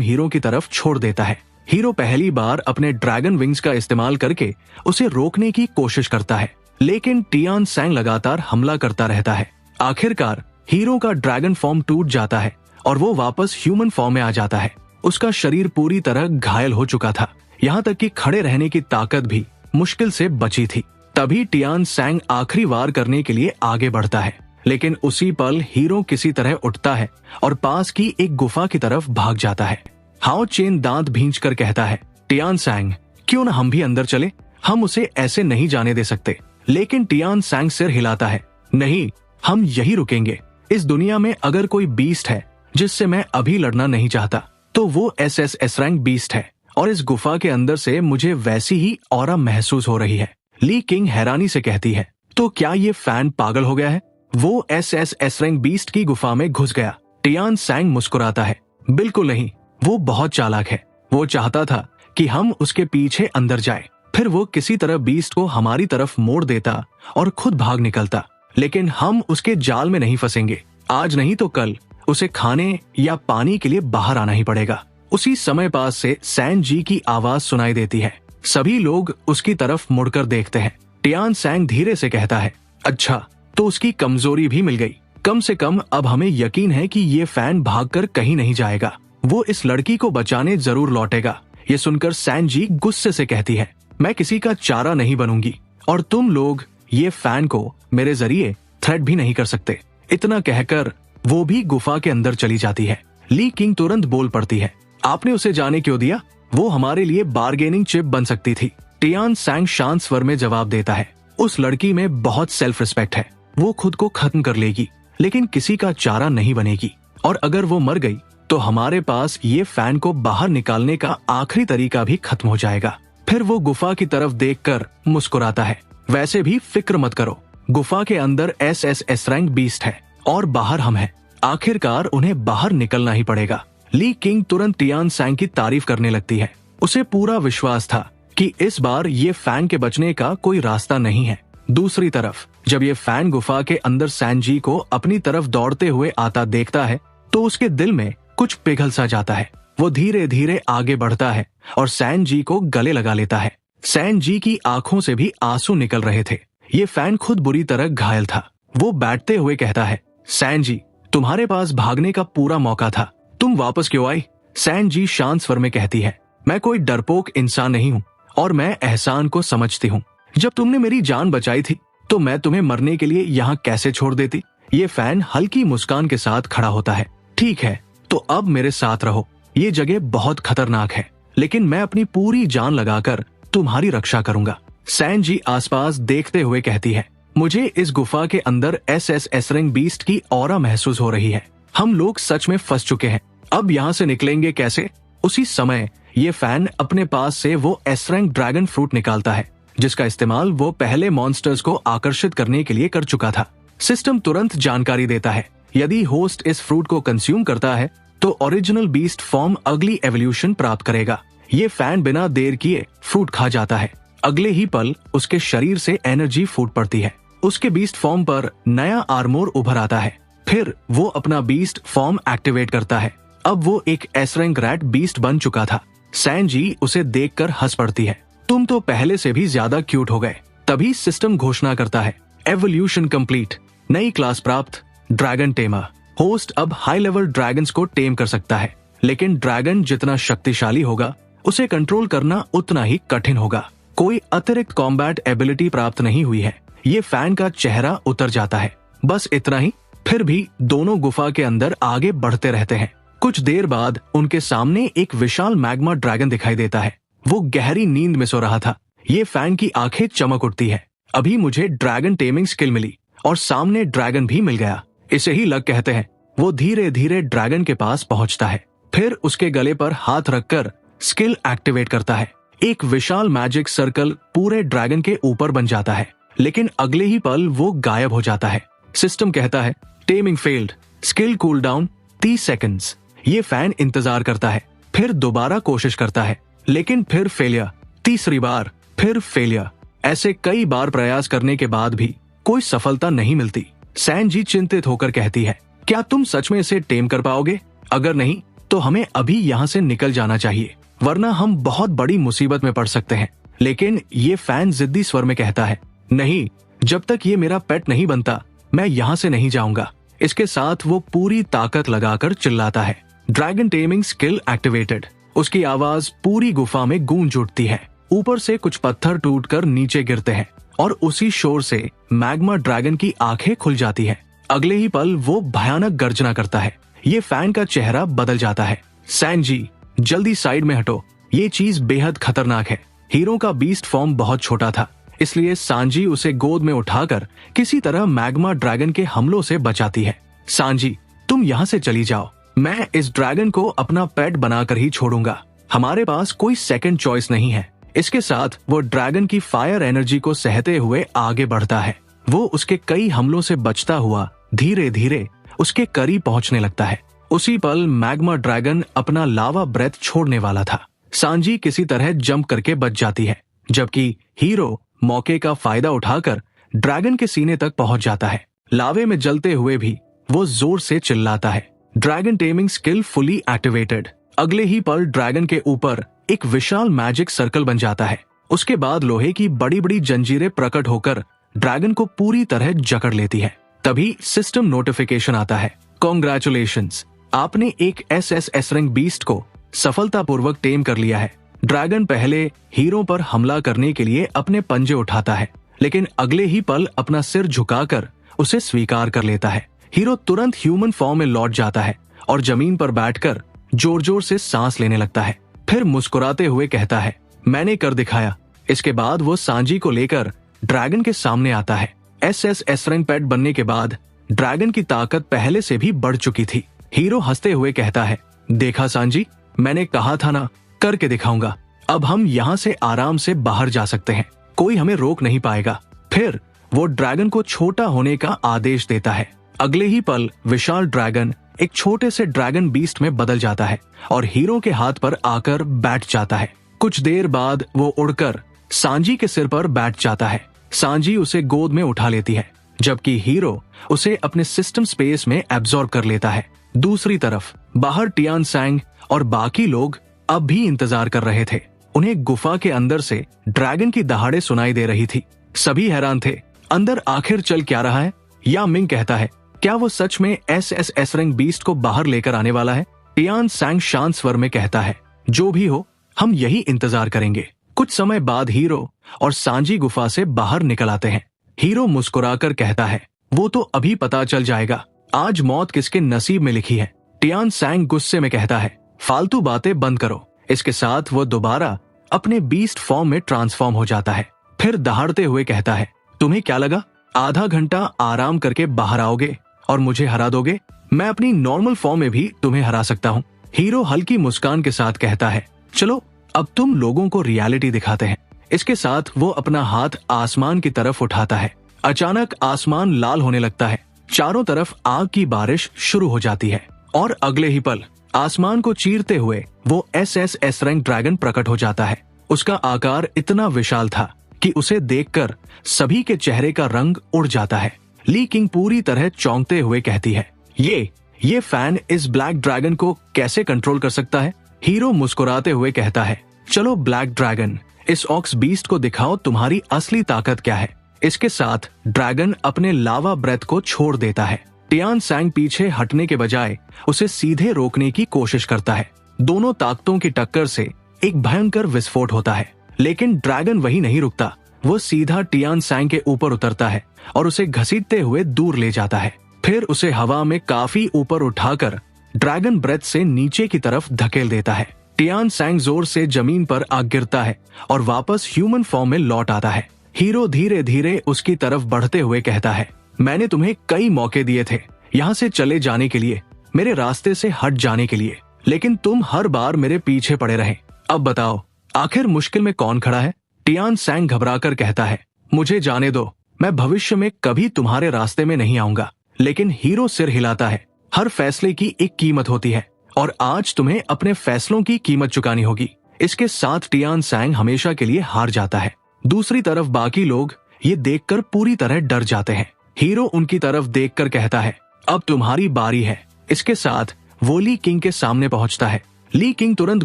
हीरो की तरफ छोड़ देता है। हीरो पहली बार अपने ड्रैगन विंग्स का इस्तेमाल करके उसे रोकने की कोशिश करता है, लेकिन टियान सैंग लगातार हमला करता रहता है। आखिरकार हीरो का ड्रैगन फॉर्म टूट जाता है और वो वापस ह्यूमन फॉर्म में आ जाता है। उसका शरीर पूरी तरह घायल हो चुका था, यहाँ तक कि खड़े रहने की ताकत भी मुश्किल से बची थी। तभी टियान सैंग आखिरी वार करने के लिए आगे बढ़ता है, लेकिन उसी पल हीरो किसी तरह उठता है और पास की एक गुफा की तरफ भाग जाता है। हाओ चेन दांत भींचकर कहता है, टियान सैंग, क्यों न हम भी अंदर चले? हम उसे ऐसे नहीं जाने दे सकते। लेकिन टियान सैंग सिर हिलाता है, नहीं, हम यही रुकेंगे। इस दुनिया में अगर कोई बीस्ट है जिससे मैं अभी लड़ना नहीं चाहता, तो वो एस रैंक बीस्ट है, और इस गुफा के अंदर से मुझे वैसी ही ऑरा महसूस हो रही है। ली किंग हैरानी से कहती है, तो क्या ये फैन पागल हो गया है? वो एस रैंक बीस्ट की गुफा में घुस गया। टियान सैंग मुस्कुराता है, बिल्कुल नहीं, वो बहुत चालाक है। वो चाहता था कि हम उसके पीछे अंदर जाए, फिर वो किसी तरह बीस्ट को हमारी तरफ मोड़ देता और खुद भाग निकलता। लेकिन हम उसके जाल में नहीं फंसेंगे। आज नहीं तो कल उसे खाने या पानी के लिए बाहर आना ही पड़ेगा। उसी समय पास से सैन जी की आवाज सुनाई देती है। सभी लोग उसकी तरफ मुड़कर देखते हैं। टियान सैंग धीरे से कहता है, अच्छा, तो उसकी कमजोरी भी मिल गई। कम से कम अब हमें यकीन है कि ये फैन भागकर कहीं नहीं जाएगा। वो इस लड़की को बचाने जरूर लौटेगा। ये सुनकर सैन जी गुस्से से कहती है, मैं किसी का चारा नहीं बनूंगी, और तुम लोग ये फैन को मेरे जरिए थ्रेट भी नहीं कर सकते। इतना कहकर वो भी गुफा के अंदर चली जाती है। ली किंग तुरंत बोल पड़ती है, आपने उसे जाने क्यों दिया? वो हमारे लिए बार्गेनिंग चिप बन सकती थी। टियान सैंग शांत स्वर में जवाब देता है, उस लड़की में बहुत सेल्फ रिस्पेक्ट है। वो खुद को खत्म कर लेगी, लेकिन किसी का चारा नहीं बनेगी। और अगर वो मर गई तो हमारे पास ये फैन को बाहर निकालने का आखिरी तरीका भी खत्म हो जाएगा। फिर वो गुफा की तरफ देखकर मुस्कुराता है, वैसे भी फिक्र मत करो, गुफा के अंदर एस रैंक बीस्ट है और बाहर हम हैं। आखिरकार उन्हें बाहर निकलना ही पड़ेगा। ली किंग तुरंत टियान सैंग की तारीफ करने लगती है। उसे पूरा विश्वास था कि इस बार ये फैन के बचने का कोई रास्ता नहीं है। दूसरी तरफ जब ये फैन गुफा के अंदर सैन जी को अपनी तरफ दौड़ते हुए आता देखता है, तो उसके दिल में कुछ पिघल सा जाता है। वो धीरे धीरे आगे बढ़ता है और सैन जी को गले लगा लेता है। सैन जी की आंखों से भी आंसू निकल रहे थे। ये फैन खुद बुरी तरह घायल था। वो बैठते हुए कहता है, सैन जी, तुम्हारे पास भागने का पूरा मौका था, तुम वापस क्यों आई? सैन जी शांत स्वर में कहती है, मैं कोई डरपोक इंसान नहीं हूँ और मैं एहसान को समझती हूँ। जब तुमने मेरी जान बचाई थी तो मैं तुम्हें मरने के लिए यहाँ कैसे छोड़ देती? ये फैन हल्की मुस्कान के साथ खड़ा होता है, ठीक है, तो अब मेरे साथ रहो। ये जगह बहुत खतरनाक है, लेकिन मैं अपनी पूरी जान लगाकर तुम्हारी रक्षा करूंगा। सैन जी आसपास देखते हुए कहती है, मुझे इस गुफा के अंदर एस रैंक बीस्ट की ऑरा महसूस हो रही है। हम लोग सच में फंस चुके हैं। अब यहाँ से निकलेंगे कैसे? उसी समय ये फैन अपने पास से वो एस रैंक ड्रैगन फ्रूट निकालता है, जिसका इस्तेमाल वो पहले मॉन्स्टर्स को आकर्षित करने के लिए कर चुका था। सिस्टम तुरंत जानकारी देता है, यदि होस्ट इस फ्रूट को कंज्यूम करता है तो ओरिजिनल बीस्ट फॉर्म अगली एवोल्यूशन प्राप्त करेगा। ये फैन बिना देर किए फ्रूट खा जाता है। अगले ही पल उसके शरीर से एनर्जी फूट पड़ती है। उसके बीस्ट फॉर्म पर नया आर्मोर उभर आता है। फिर वो अपना बीस्ट फॉर्म एक्टिवेट करता है। अब वो एक एस रैंक रैट बीस्ट बन चुका था। सैन जी उसे देखकर हंस पड़ती है, तुम तो पहले से भी ज्यादा क्यूट हो गए। तभी सिस्टम घोषणा करता है, एवोल्यूशन कंप्लीट, नई क्लास प्राप्त, ड्रैगन टेमर। होस्ट अब हाई लेवल ड्रैगन्स को टेम कर सकता है, लेकिन ड्रैगन जितना शक्तिशाली होगा उसे कंट्रोल करना उतना ही कठिन होगा। कोई अतिरिक्त कॉम्बैट एबिलिटी प्राप्त नहीं हुई है। ये फैन का चेहरा उतर जाता है, बस इतना ही। फिर भी दोनों गुफा के अंदर आगे बढ़ते रहते हैं। कुछ देर बाद उनके सामने एक विशाल मैग्मा ड्रैगन दिखाई देता है। वो गहरी नींद में सो रहा था। ये फैन की आंखें चमक उठती है, अभी मुझे ड्रैगन टेमिंग स्किल मिली और सामने ड्रैगन भी मिल गया, इसे ही लक कहते हैं। वो धीरे धीरे ड्रैगन के पास पहुंचता है, फिर उसके गले पर हाथ रखकर स्किल एक्टिवेट करता है। एक विशाल मैजिक सर्कल पूरे ड्रैगन के ऊपर बन जाता है, लेकिन अगले ही पल वो गायब हो जाता है। सिस्टम कहता है, taming failed, skill cool down 30 seconds. ये फैन इंतजार करता है, फिर दोबारा कोशिश करता है, लेकिन फिर फेलियर। तीसरी बार फिर फेलियर। ऐसे कई बार प्रयास करने के बाद भी कोई सफलता नहीं मिलती। सैनजी चिंतित होकर कहती है, क्या तुम सच में इसे टेम कर पाओगे? अगर नहीं तो हमें अभी यहाँ से निकल जाना चाहिए, वरना हम बहुत बड़ी मुसीबत में पड़ सकते हैं। लेकिन ये फैन जिद्दी स्वर में कहता है, नहीं, जब तक ये मेरा पेट नहीं बनता मैं यहाँ से नहीं जाऊंगा। इसके साथ वो पूरी ताकत लगाकर चिल्लाता है, ड्रैगन टेमिंग स्किल एक्टिवेटेड। उसकी आवाज पूरी गुफा में गूंज उठती है। ऊपर से कुछ पत्थर टूटकर नीचे गिरते हैं और उसी शोर से मैग्मा ड्रैगन की आंखें खुल जाती हैं। अगले ही पल वो भयानक गर्जना करता है। ये फैन का चेहरा बदल जाता है। सैनजी, जल्दी साइड में हटो, ये चीज बेहद खतरनाक है। हीरो का बीस्ट फॉर्म बहुत छोटा था, इसलिए सांजी उसे गोद में उठाकर किसी तरह मैग्मा ड्रैगन के हमलों से बचाती है। सांजी, तुम यहाँ से चली जाओ, मैं इस ड्रैगन को अपना पेट बनाकर ही छोड़ूंगा। हमारे पास कोई सेकंड चॉइस नहीं है। इसके साथ वो ड्रैगन की फायर एनर्जी को सहते हुए आगे बढ़ता है। वो उसके कई हमलों से बचता हुआ धीरे धीरे उसके करीब पहुंचने लगता है। उसी पल मैग्मा ड्रैगन अपना लावा ब्रेथ छोड़ने वाला था। सांजी किसी तरह जंप करके बच जाती है, जबकि हीरो मौके का फायदा उठाकर ड्रैगन के सीने तक पहुंच जाता है। लावे में जलते हुए भी वो जोर से चिल्लाता है, dragon taming skill fully activated. अगले ही पल ड्रैगन के ऊपर एक विशाल मैजिक सर्कल बन जाता है। उसके बाद लोहे की बड़ी बड़ी जंजीरें प्रकट होकर ड्रैगन को पूरी तरह जकड़ लेती है। तभी सिस्टम नोटिफिकेशन आता है, कॉन्ग्रेचुलेशंस, आपने एक SS रैंक बीस्ट को सफलतापूर्वक टेम कर लिया है। ड्रैगन पहले हीरो पर हमला करने के लिए अपने पंजे उठाता है, लेकिन अगले ही पल अपना सिर झुकाकर उसे स्वीकार कर लेता है। हीरो तुरंत ह्यूमन फॉर्म में लौट जाता है और जमीन पर बैठकर जोर जोर से सांस लेने लगता है। फिर मुस्कुराते हुए कहता है, मैंने कर दिखाया। इसके बाद वो सांजी को लेकर ड्रैगन के सामने आता है। SS रैंक पेट बनने के बाद ड्रैगन की ताकत पहले से भी बढ़ चुकी थी। हीरो हंसते हुए कहता है, देखा सांजी, मैंने कहा था ना, करके दिखाऊंगा। अब हम यहाँ से आराम से बाहर जा सकते हैं, कोई हमें रोक नहीं पाएगा। फिर वो ड्रैगन को छोटा होने का आदेश देता है। अगले ही पल विशाल ड्रैगन एक छोटे से ड्रैगन बीस्ट में बदल जाता है और हीरो के हाथ पर आकर बैठ जाता है। कुछ देर बाद वो उड़कर सांजी के सिर पर बैठ जाता है। सांजी उसे गोद में उठा लेती है, जबकि हीरो उसे अपने सिस्टम स्पेस में एब्जॉर्ब कर लेता है। दूसरी तरफ बाहर टियान सैंग और बाकी लोग अब भी इंतजार कर रहे थे। उन्हें गुफा के अंदर से ड्रैगन की दहाड़े सुनाई दे रही थी। सभी हैरान थे, अंदर आखिर चल क्या रहा है? या मिंग कहता है, क्या वो सच में SS रैंक बीस्ट को बाहर लेकर आने वाला है? टियान सैंग शांत स्वर में कहता है, जो भी हो, हम यही इंतजार करेंगे। कुछ समय बाद हीरो और सांजी गुफा से बाहर निकल आते हैं। हीरो मुस्कुराकर कहता है, वो तो अभी पता चल जाएगा आज मौत किसके नसीब में लिखी है। टियान सैंग गुस्से में कहता है, फालतू बातें बंद करो। इसके साथ वो दोबारा अपने बीस्ट फॉर्म में ट्रांसफॉर्म हो जाता है। फिर दहाड़ते हुए कहता है, तुम्हें क्या लगा आधा घंटा आराम करके बाहर आओगे और मुझे हरा दोगे? मैं अपनी नॉर्मल फॉर्म में भी तुम्हें हरा सकता हूँ। हीरो हल्की मुस्कान के साथ कहता है, चलो अब तुम लोगों को रियलिटी दिखाते हैं। इसके साथ वो अपना हाथ आसमान की तरफ उठाता है। अचानक आसमान लाल होने लगता है, चारों तरफ आग की बारिश शुरू हो जाती है और अगले ही पल आसमान को चीरते हुए वो SS रैंक ड्रैगन प्रकट हो जाता है। उसका आकार इतना विशाल था कि उसे देखकर सभी के चेहरे का रंग उड़ जाता है। ली किंग पूरी तरह चौंकते हुए कहती है, ये फैन इस ब्लैक ड्रैगन को कैसे कंट्रोल कर सकता है? हीरो मुस्कुराते हुए कहता है, चलो ब्लैक ड्रैगन, इस ऑक्स बीस्ट को दिखाओ तुम्हारी असली ताकत क्या है। इसके साथ ड्रैगन अपने लावा ब्रेथ को छोड़ देता है। टियान सैंग पीछे हटने के बजाय उसे सीधे रोकने की कोशिश करता है। दोनों ताकतों की टक्कर से एक भयंकर विस्फोट होता है, लेकिन ड्रैगन वही नहीं रुकता। वो सीधा टियान सैंग के ऊपर उतरता है और उसे घसीटते हुए दूर ले जाता है। फिर उसे हवा में काफी ऊपर उठाकर ड्रैगन ब्रेथ से नीचे की तरफ धकेल देता है। टियान सैंग जोर से जमीन पर आ गिरता है और वापस ह्यूमन फॉर्म में लौट आता है। हीरो धीरे धीरे उसकी तरफ बढ़ते हुए कहता है, मैंने तुम्हें कई मौके दिए थे यहाँ से चले जाने के लिए, मेरे रास्ते से हट जाने के लिए, लेकिन तुम हर बार मेरे पीछे पड़े रहे। अब बताओ आखिर मुश्किल में कौन खड़ा है? टियान सैंग घबराकर कहता है, मुझे जाने दो, मैं भविष्य में कभी तुम्हारे रास्ते में नहीं आऊंगा। लेकिन हीरो सिर हिलाता है, हर फैसले की एक कीमत होती है और आज तुम्हें अपने फैसलों की कीमत चुकानी होगी। इसके साथ टियान सैंग हमेशा के लिए हार जाता है। दूसरी तरफ बाकी लोग ये देखकर पूरी तरह डर जाते हैं। हीरो उनकी तरफ देखकर कहता है, अब तुम्हारी बारी है। इसके साथ वो ली किंग के सामने पहुंचता है। ली किंग तुरंत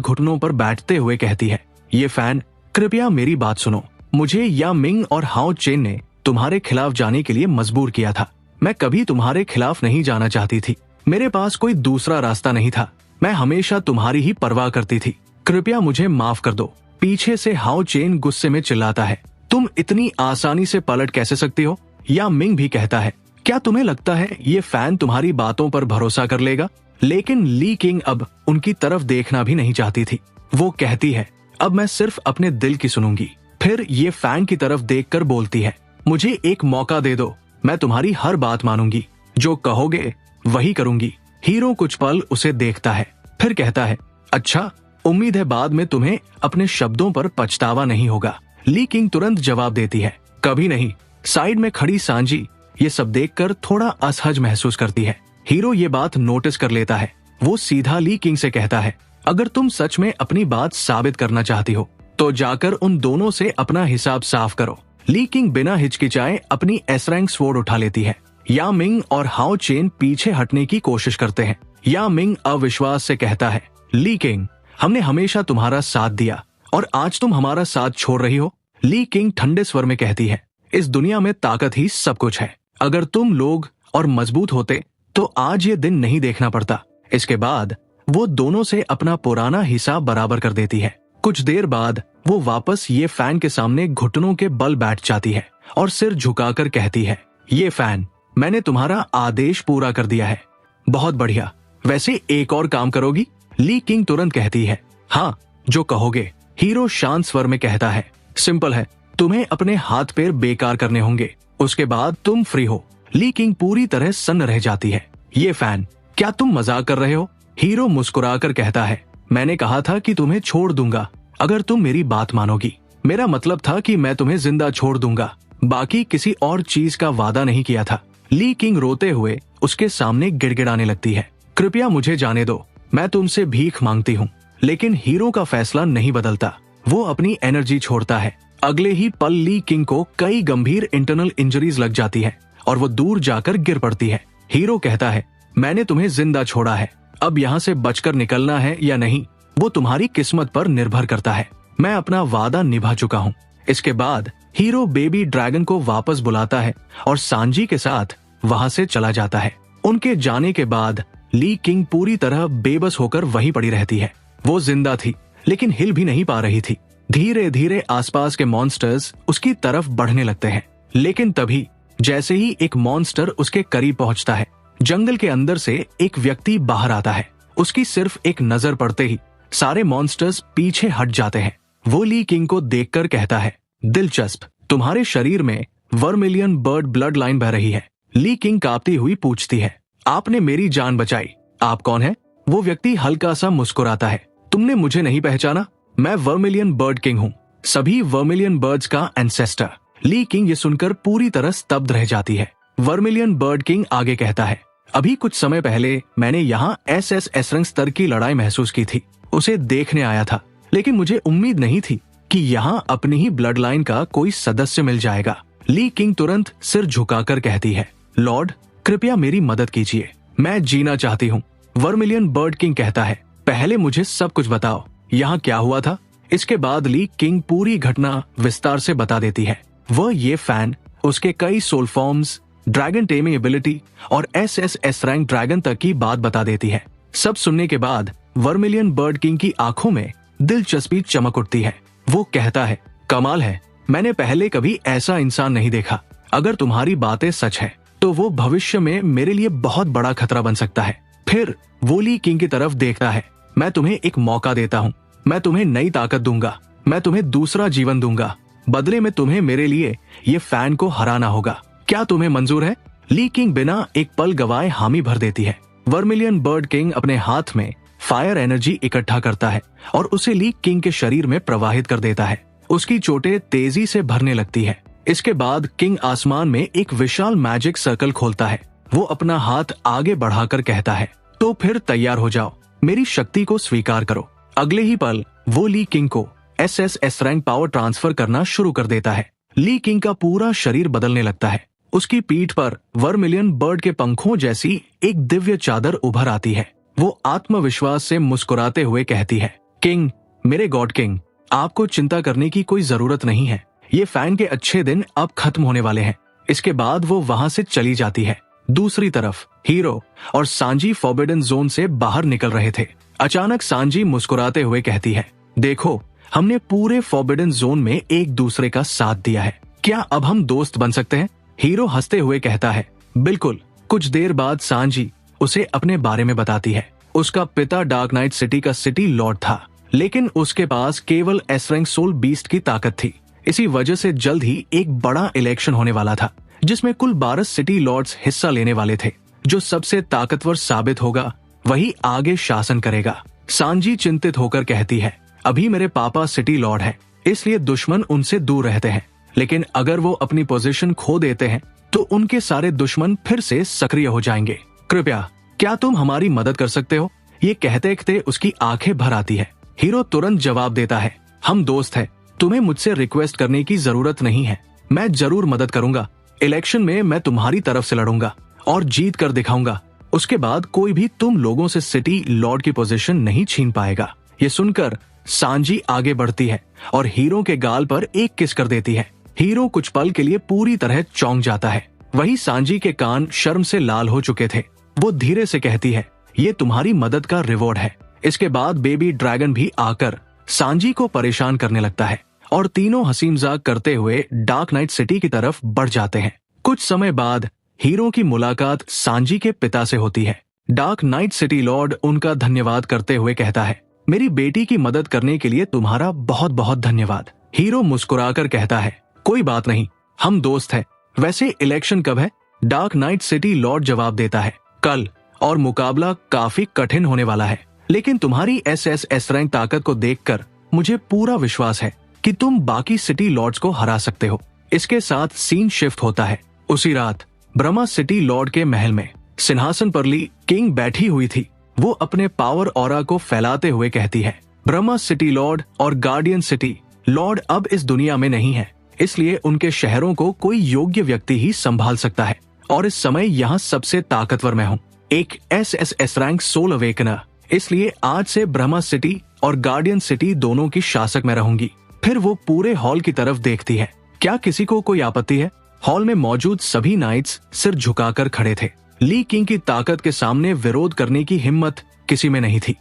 घुटनों पर बैठते हुए कहती है, ये फैन, कृपया मेरी बात सुनो। मुझे या मिंग और हाओ चेन ने तुम्हारे खिलाफ जाने के लिए मजबूर किया था। मैं कभी तुम्हारे खिलाफ नहीं जाना चाहती थी। मेरे पास कोई दूसरा रास्ता नहीं था। मैं हमेशा तुम्हारी ही परवाह करती थी। कृपया मुझे माफ कर दो। पीछे से हाओ चेन गुस्से में चिल्लाता है, तुम इतनी आसानी से पलट कैसे सकती हो? या मिंग भी कहता है, क्या तुम्हें लगता है ये फैन तुम्हारी बातों पर भरोसा कर लेगा? लेकिन ली किंग अब उनकी तरफ देखना भी नहीं चाहती थी। वो कहती है, अब मैं सिर्फ अपने दिल की सुनूंगी। फिर ये फैन की तरफ देखकर बोलती है, मुझे एक मौका दे दो। मैं तुम्हारी हर बात मानूंगी। जो कहोगे वही करूंगी। हीरो कुछ पल उसे देखता है, फिर कहता है, अच्छा, उम्मीद है बाद में तुम्हें अपने शब्दों पर पछतावा नहीं होगा। ली किंग तुरंत जवाब देती है, कभी नहीं। साइड में खड़ी सांजी ये सब देखकर थोड़ा असहज महसूस करती है। हीरो ये बात नोटिस कर लेता है। वो सीधा ली किंग से कहता है, अगर तुम सच में अपनी बात साबित करना चाहती हो तो जाकर उन दोनों से अपना हिसाब साफ करो। ली किंग बिना हिचकिचाए अपनी एस रैंक स्वॉर्ड उठा लेती है। या मिंग और हाओ चेन पीछे हटने की कोशिश करते हैं। या मिंग अविश्वास से कहता है, ली किंग, हमने हमेशा तुम्हारा साथ दिया और आज तुम हमारा साथ छोड़ रही हो। ली किंग ठंडे स्वर में कहती है, इस दुनिया में ताकत ही सब कुछ है। अगर तुम लोग और मजबूत होते तो आज ये दिन नहीं देखना पड़ता। इसके बाद वो दोनों से अपना पुराना हिसाब बराबर कर देती है। कुछ देर बाद वो वापस ये फैन के सामने घुटनों के बल बैठ जाती है और सिर झुकाकर कहती है, ये फैन, मैंने तुम्हारा आदेश पूरा कर दिया है। बहुत बढ़िया। वैसे एक और काम करोगी? ली किंग तुरंत कहती है, हाँ, जो कहोगे। हीरो शांत स्वर में कहता है, सिंपल है, तुम्हें अपने हाथ पैर बेकार करने होंगे, उसके बाद तुम फ्री हो। ली किंग पूरी तरह सन्न रह जाती है। ये फैन, क्या तुम मजाक कर रहे हो? हीरो मुस्कुराकर कहता है, मैंने कहा था कि तुम्हें छोड़ दूंगा अगर तुम मेरी बात मानोगी। मेरा मतलब था कि मैं तुम्हें जिंदा छोड़ दूंगा, बाकी किसी और चीज का वादा नहीं किया था। ली किंग रोते हुए उसके सामने गिड़गिड़ाने लगती है, कृपया मुझे जाने दो, मैं तुमसे भीख मांगती हूँ। लेकिन हीरो का फैसला नहीं बदलता। वो अपनी एनर्जी छोड़ता है। अगले ही पल ली किंग को कई गंभीर इंटरनल इंजरीज लग जाती है और वो दूर जाकर गिर पड़ती है। हीरो कहता है, मैंने तुम्हें जिंदा छोड़ा है, अब यहाँ से बचकर निकलना है या नहीं वो तुम्हारी किस्मत पर निर्भर करता है। मैं अपना वादा निभा चुका हूँ। इसके बाद हीरो बेबी ड्रैगन को वापस बुलाता है और सांजी के साथ वहां से चला जाता है। उनके जाने के बाद ली किंग पूरी तरह बेबस होकर वहीं पड़ी रहती है। वो जिंदा थी लेकिन हिल भी नहीं पा रही थी। धीरे धीरे आसपास के मॉन्स्टर्स उसकी तरफ बढ़ने लगते हैं। लेकिन तभी जैसे ही एक मॉन्स्टर उसके करीब पहुंचता है, जंगल के अंदर से एक व्यक्ति बाहर आता है। उसकी सिर्फ एक नजर पड़ते ही सारे मॉन्स्टर्स पीछे हट जाते हैं। वो ली किंग को देखकर कहता है, दिलचस्प, तुम्हारे शरीर में वर्मिलियन बर्ड ब्लड लाइन बह रही है। ली किंग कांपती हुई पूछती है, आपने मेरी जान बचाई, आप कौन है? वो व्यक्ति हल्का सा मुस्कुराता है, तुमने मुझे नहीं पहचाना? मैं वर्मिलियन बर्ड किंग हूँ, सभी वर्मिलियन बर्ड्स का एंसेस्टर। ली किंग ये सुनकर पूरी तरह स्तब्ध रह जाती है। वर्मिलियन बर्ड किंग आगे कहता है, अभी कुछ समय पहले मैंने यहाँ एस रंग स्तर की लड़ाई महसूस की थी। उसे देखने आया था, लेकिन मुझे उम्मीद नहीं थी कि यहाँ अपनी ही ब्लड लाइन का कोई सदस्य मिल जाएगा। ली किंग तुरंत सिर झुकाकर कहती है, लॉर्ड, कृपया मेरी मदद कीजिए, मैं जीना चाहती हूँ। वर्मिलियन बर्ड किंग कहता है, पहले मुझे सब कुछ बताओ, यहाँ क्या हुआ था? इसके बाद ली किंग पूरी घटना विस्तार से बता देती है। वह ये फैन, उसके कई soul forms, dragon taming ability और एस रैंक ड्रैगन तक की बात बता देती है। सब सुनने के बाद वर्मिलियन बर्ड किंग की आंखों में दिलचस्पी चमक उठती है। वो कहता है, कमाल है, मैंने पहले कभी ऐसा इंसान नहीं देखा। अगर तुम्हारी बातें सच है तो वो भविष्य में मेरे लिए बहुत बड़ा खतरा बन सकता है। फिर वो ली किंग की तरफ देखता है, मैं तुम्हें एक मौका देता हूँ, मैं तुम्हें नई ताकत दूंगा, मैं तुम्हें दूसरा जीवन दूंगा, बदले में तुम्हें मेरे लिए ये फैन को हराना होगा। क्या तुम्हें मंजूर है? ली किंग बिना एक पल गवाए हामी भर देती है। वर्मिलियन बर्ड किंग अपने हाथ में फायर एनर्जी इकट्ठा करता है और उसे ली किंग के शरीर में प्रवाहित कर देता है। उसकी चोटें तेजी से भरने लगती है। इसके बाद किंग आसमान में एक विशाल मैजिक सर्कल खोलता है। वो अपना हाथ आगे बढ़ाकर कहता है, तो फिर तैयार हो जाओ, मेरी शक्ति को स्वीकार करो। अगले ही पल वो ली किंग को SS रैंक पावर ट्रांसफर करना शुरू कर देता है। ली किंग का पूरा शरीर बदलने लगता है। उसकी पीठ पर वर्मिलियन बर्ड के पंखों जैसी एक दिव्य चादर उभर आती है। वो आत्मविश्वास से मुस्कुराते हुए कहती है, किंग, मेरे गॉड किंग, आपको चिंता करने की कोई जरूरत नहीं है। ये फैन के अच्छे दिन अब खत्म होने वाले हैं। इसके बाद वो वहां से चली जाती है। दूसरी तरफ हीरो और सांजी फॉरबिडन जोन से बाहर निकल रहे थे। अचानक सांजी मुस्कुराते हुए कहती है, देखो, हमने पूरे फॉरबिडन जोन में एक दूसरे का साथ दिया है। क्या अब हम दोस्त बन सकते हैं? हीरो हंसते हुए कहता है, बिल्कुल। कुछ देर बाद सांजी उसे अपने बारे में बताती है। उसका पिता डार्क नाइट सिटी का सिटी लॉर्ड था, लेकिन उसके पास केवल एस रैंक सोल बीस्ट की ताकत थी। इसी वजह से जल्द ही एक बड़ा इलेक्शन होने वाला था, जिसमें कुल 12 सिटी लॉर्ड्स हिस्सा लेने वाले थे। जो सबसे ताकतवर साबित होगा वही आगे शासन करेगा। सांजी चिंतित होकर कहती है, अभी मेरे पापा सिटी लॉर्ड हैं, इसलिए दुश्मन उनसे दूर रहते हैं। लेकिन अगर वो अपनी पोजीशन खो देते हैं तो उनके सारे दुश्मन फिर से सक्रिय हो जाएंगे। कृपया, क्या तुम हमारी मदद कर सकते हो? ये कहते कहते उसकी आंखें भर आती है। हीरो तुरंत जवाब देता है, हम दोस्त हैं, तुम्हें मुझसे रिक्वेस्ट करने की जरूरत नहीं है। मैं जरूर मदद करूंगा। इलेक्शन में मैं तुम्हारी तरफ से लड़ूंगा और जीत कर दिखाऊंगा। उसके बाद कोई भी तुम लोगों से सिटी लॉर्ड की पोजीशन नहीं छीन पाएगा। ये सुनकर सांजी आगे बढ़ती है और हीरो के गाल पर एक किस कर देती है। हीरो कुछ पल के लिए पूरी तरह चौंक जाता है। वही सांजी के कान शर्म से लाल हो चुके थे। वो धीरे से कहती है, ये तुम्हारी मदद का रिवॉर्ड है। इसके बाद बेबी ड्रैगन भी आकर सांजी को परेशान करने लगता है और तीनों हंसी मजाक करते हुए डार्क नाइट सिटी की तरफ बढ़ जाते हैं। कुछ समय बाद हीरो की मुलाकात सांजी के पिता से होती है। डार्क नाइट सिटी लॉर्ड उनका धन्यवाद करते हुए कहता है, मेरी बेटी की मदद करने के लिए तुम्हारा बहुत बहुत धन्यवाद। हीरो मुस्कुराकर कहता है, कोई बात नहीं, हम दोस्त हैं। वैसे इलेक्शन कब है? डार्क नाइट सिटी लॉर्ड जवाब देता है, कल, और मुकाबला काफी कठिन होने वाला है। लेकिन तुम्हारी SS रैंक ताकत को देखकर मुझे पूरा विश्वास है कि तुम बाकी सिटी लॉर्ड्स को हरा सकते हो। इसके साथ सीन शिफ्ट होता है। उसी रात ब्रह्मा सिटी लॉर्ड के महल में सिंहासन पर ली किंग बैठी हुई थी। वो अपने पावर ऑरा को फैलाते हुए कहती है, ब्रह्मा सिटी लॉर्ड और गार्डियन सिटी लॉर्ड अब इस दुनिया में नहीं है, इसलिए उनके शहरों को कोई योग्य व्यक्ति ही संभाल सकता है। और इस समय यहाँ सबसे ताकतवर मैं हूँ, एक SS रैंक सोल अवेकनर। इसलिए आज से ब्रह्मा सिटी और गार्डियन सिटी दोनों की शासक मैं रहूंगी। फिर वो पूरे हॉल की तरफ देखती है। क्या किसी को कोई आपत्ति है? हॉल में मौजूद सभी नाइट्स सिर झुकाकर खड़े थे। ली किंग की ताकत के सामने विरोध करने की हिम्मत किसी में नहीं थी।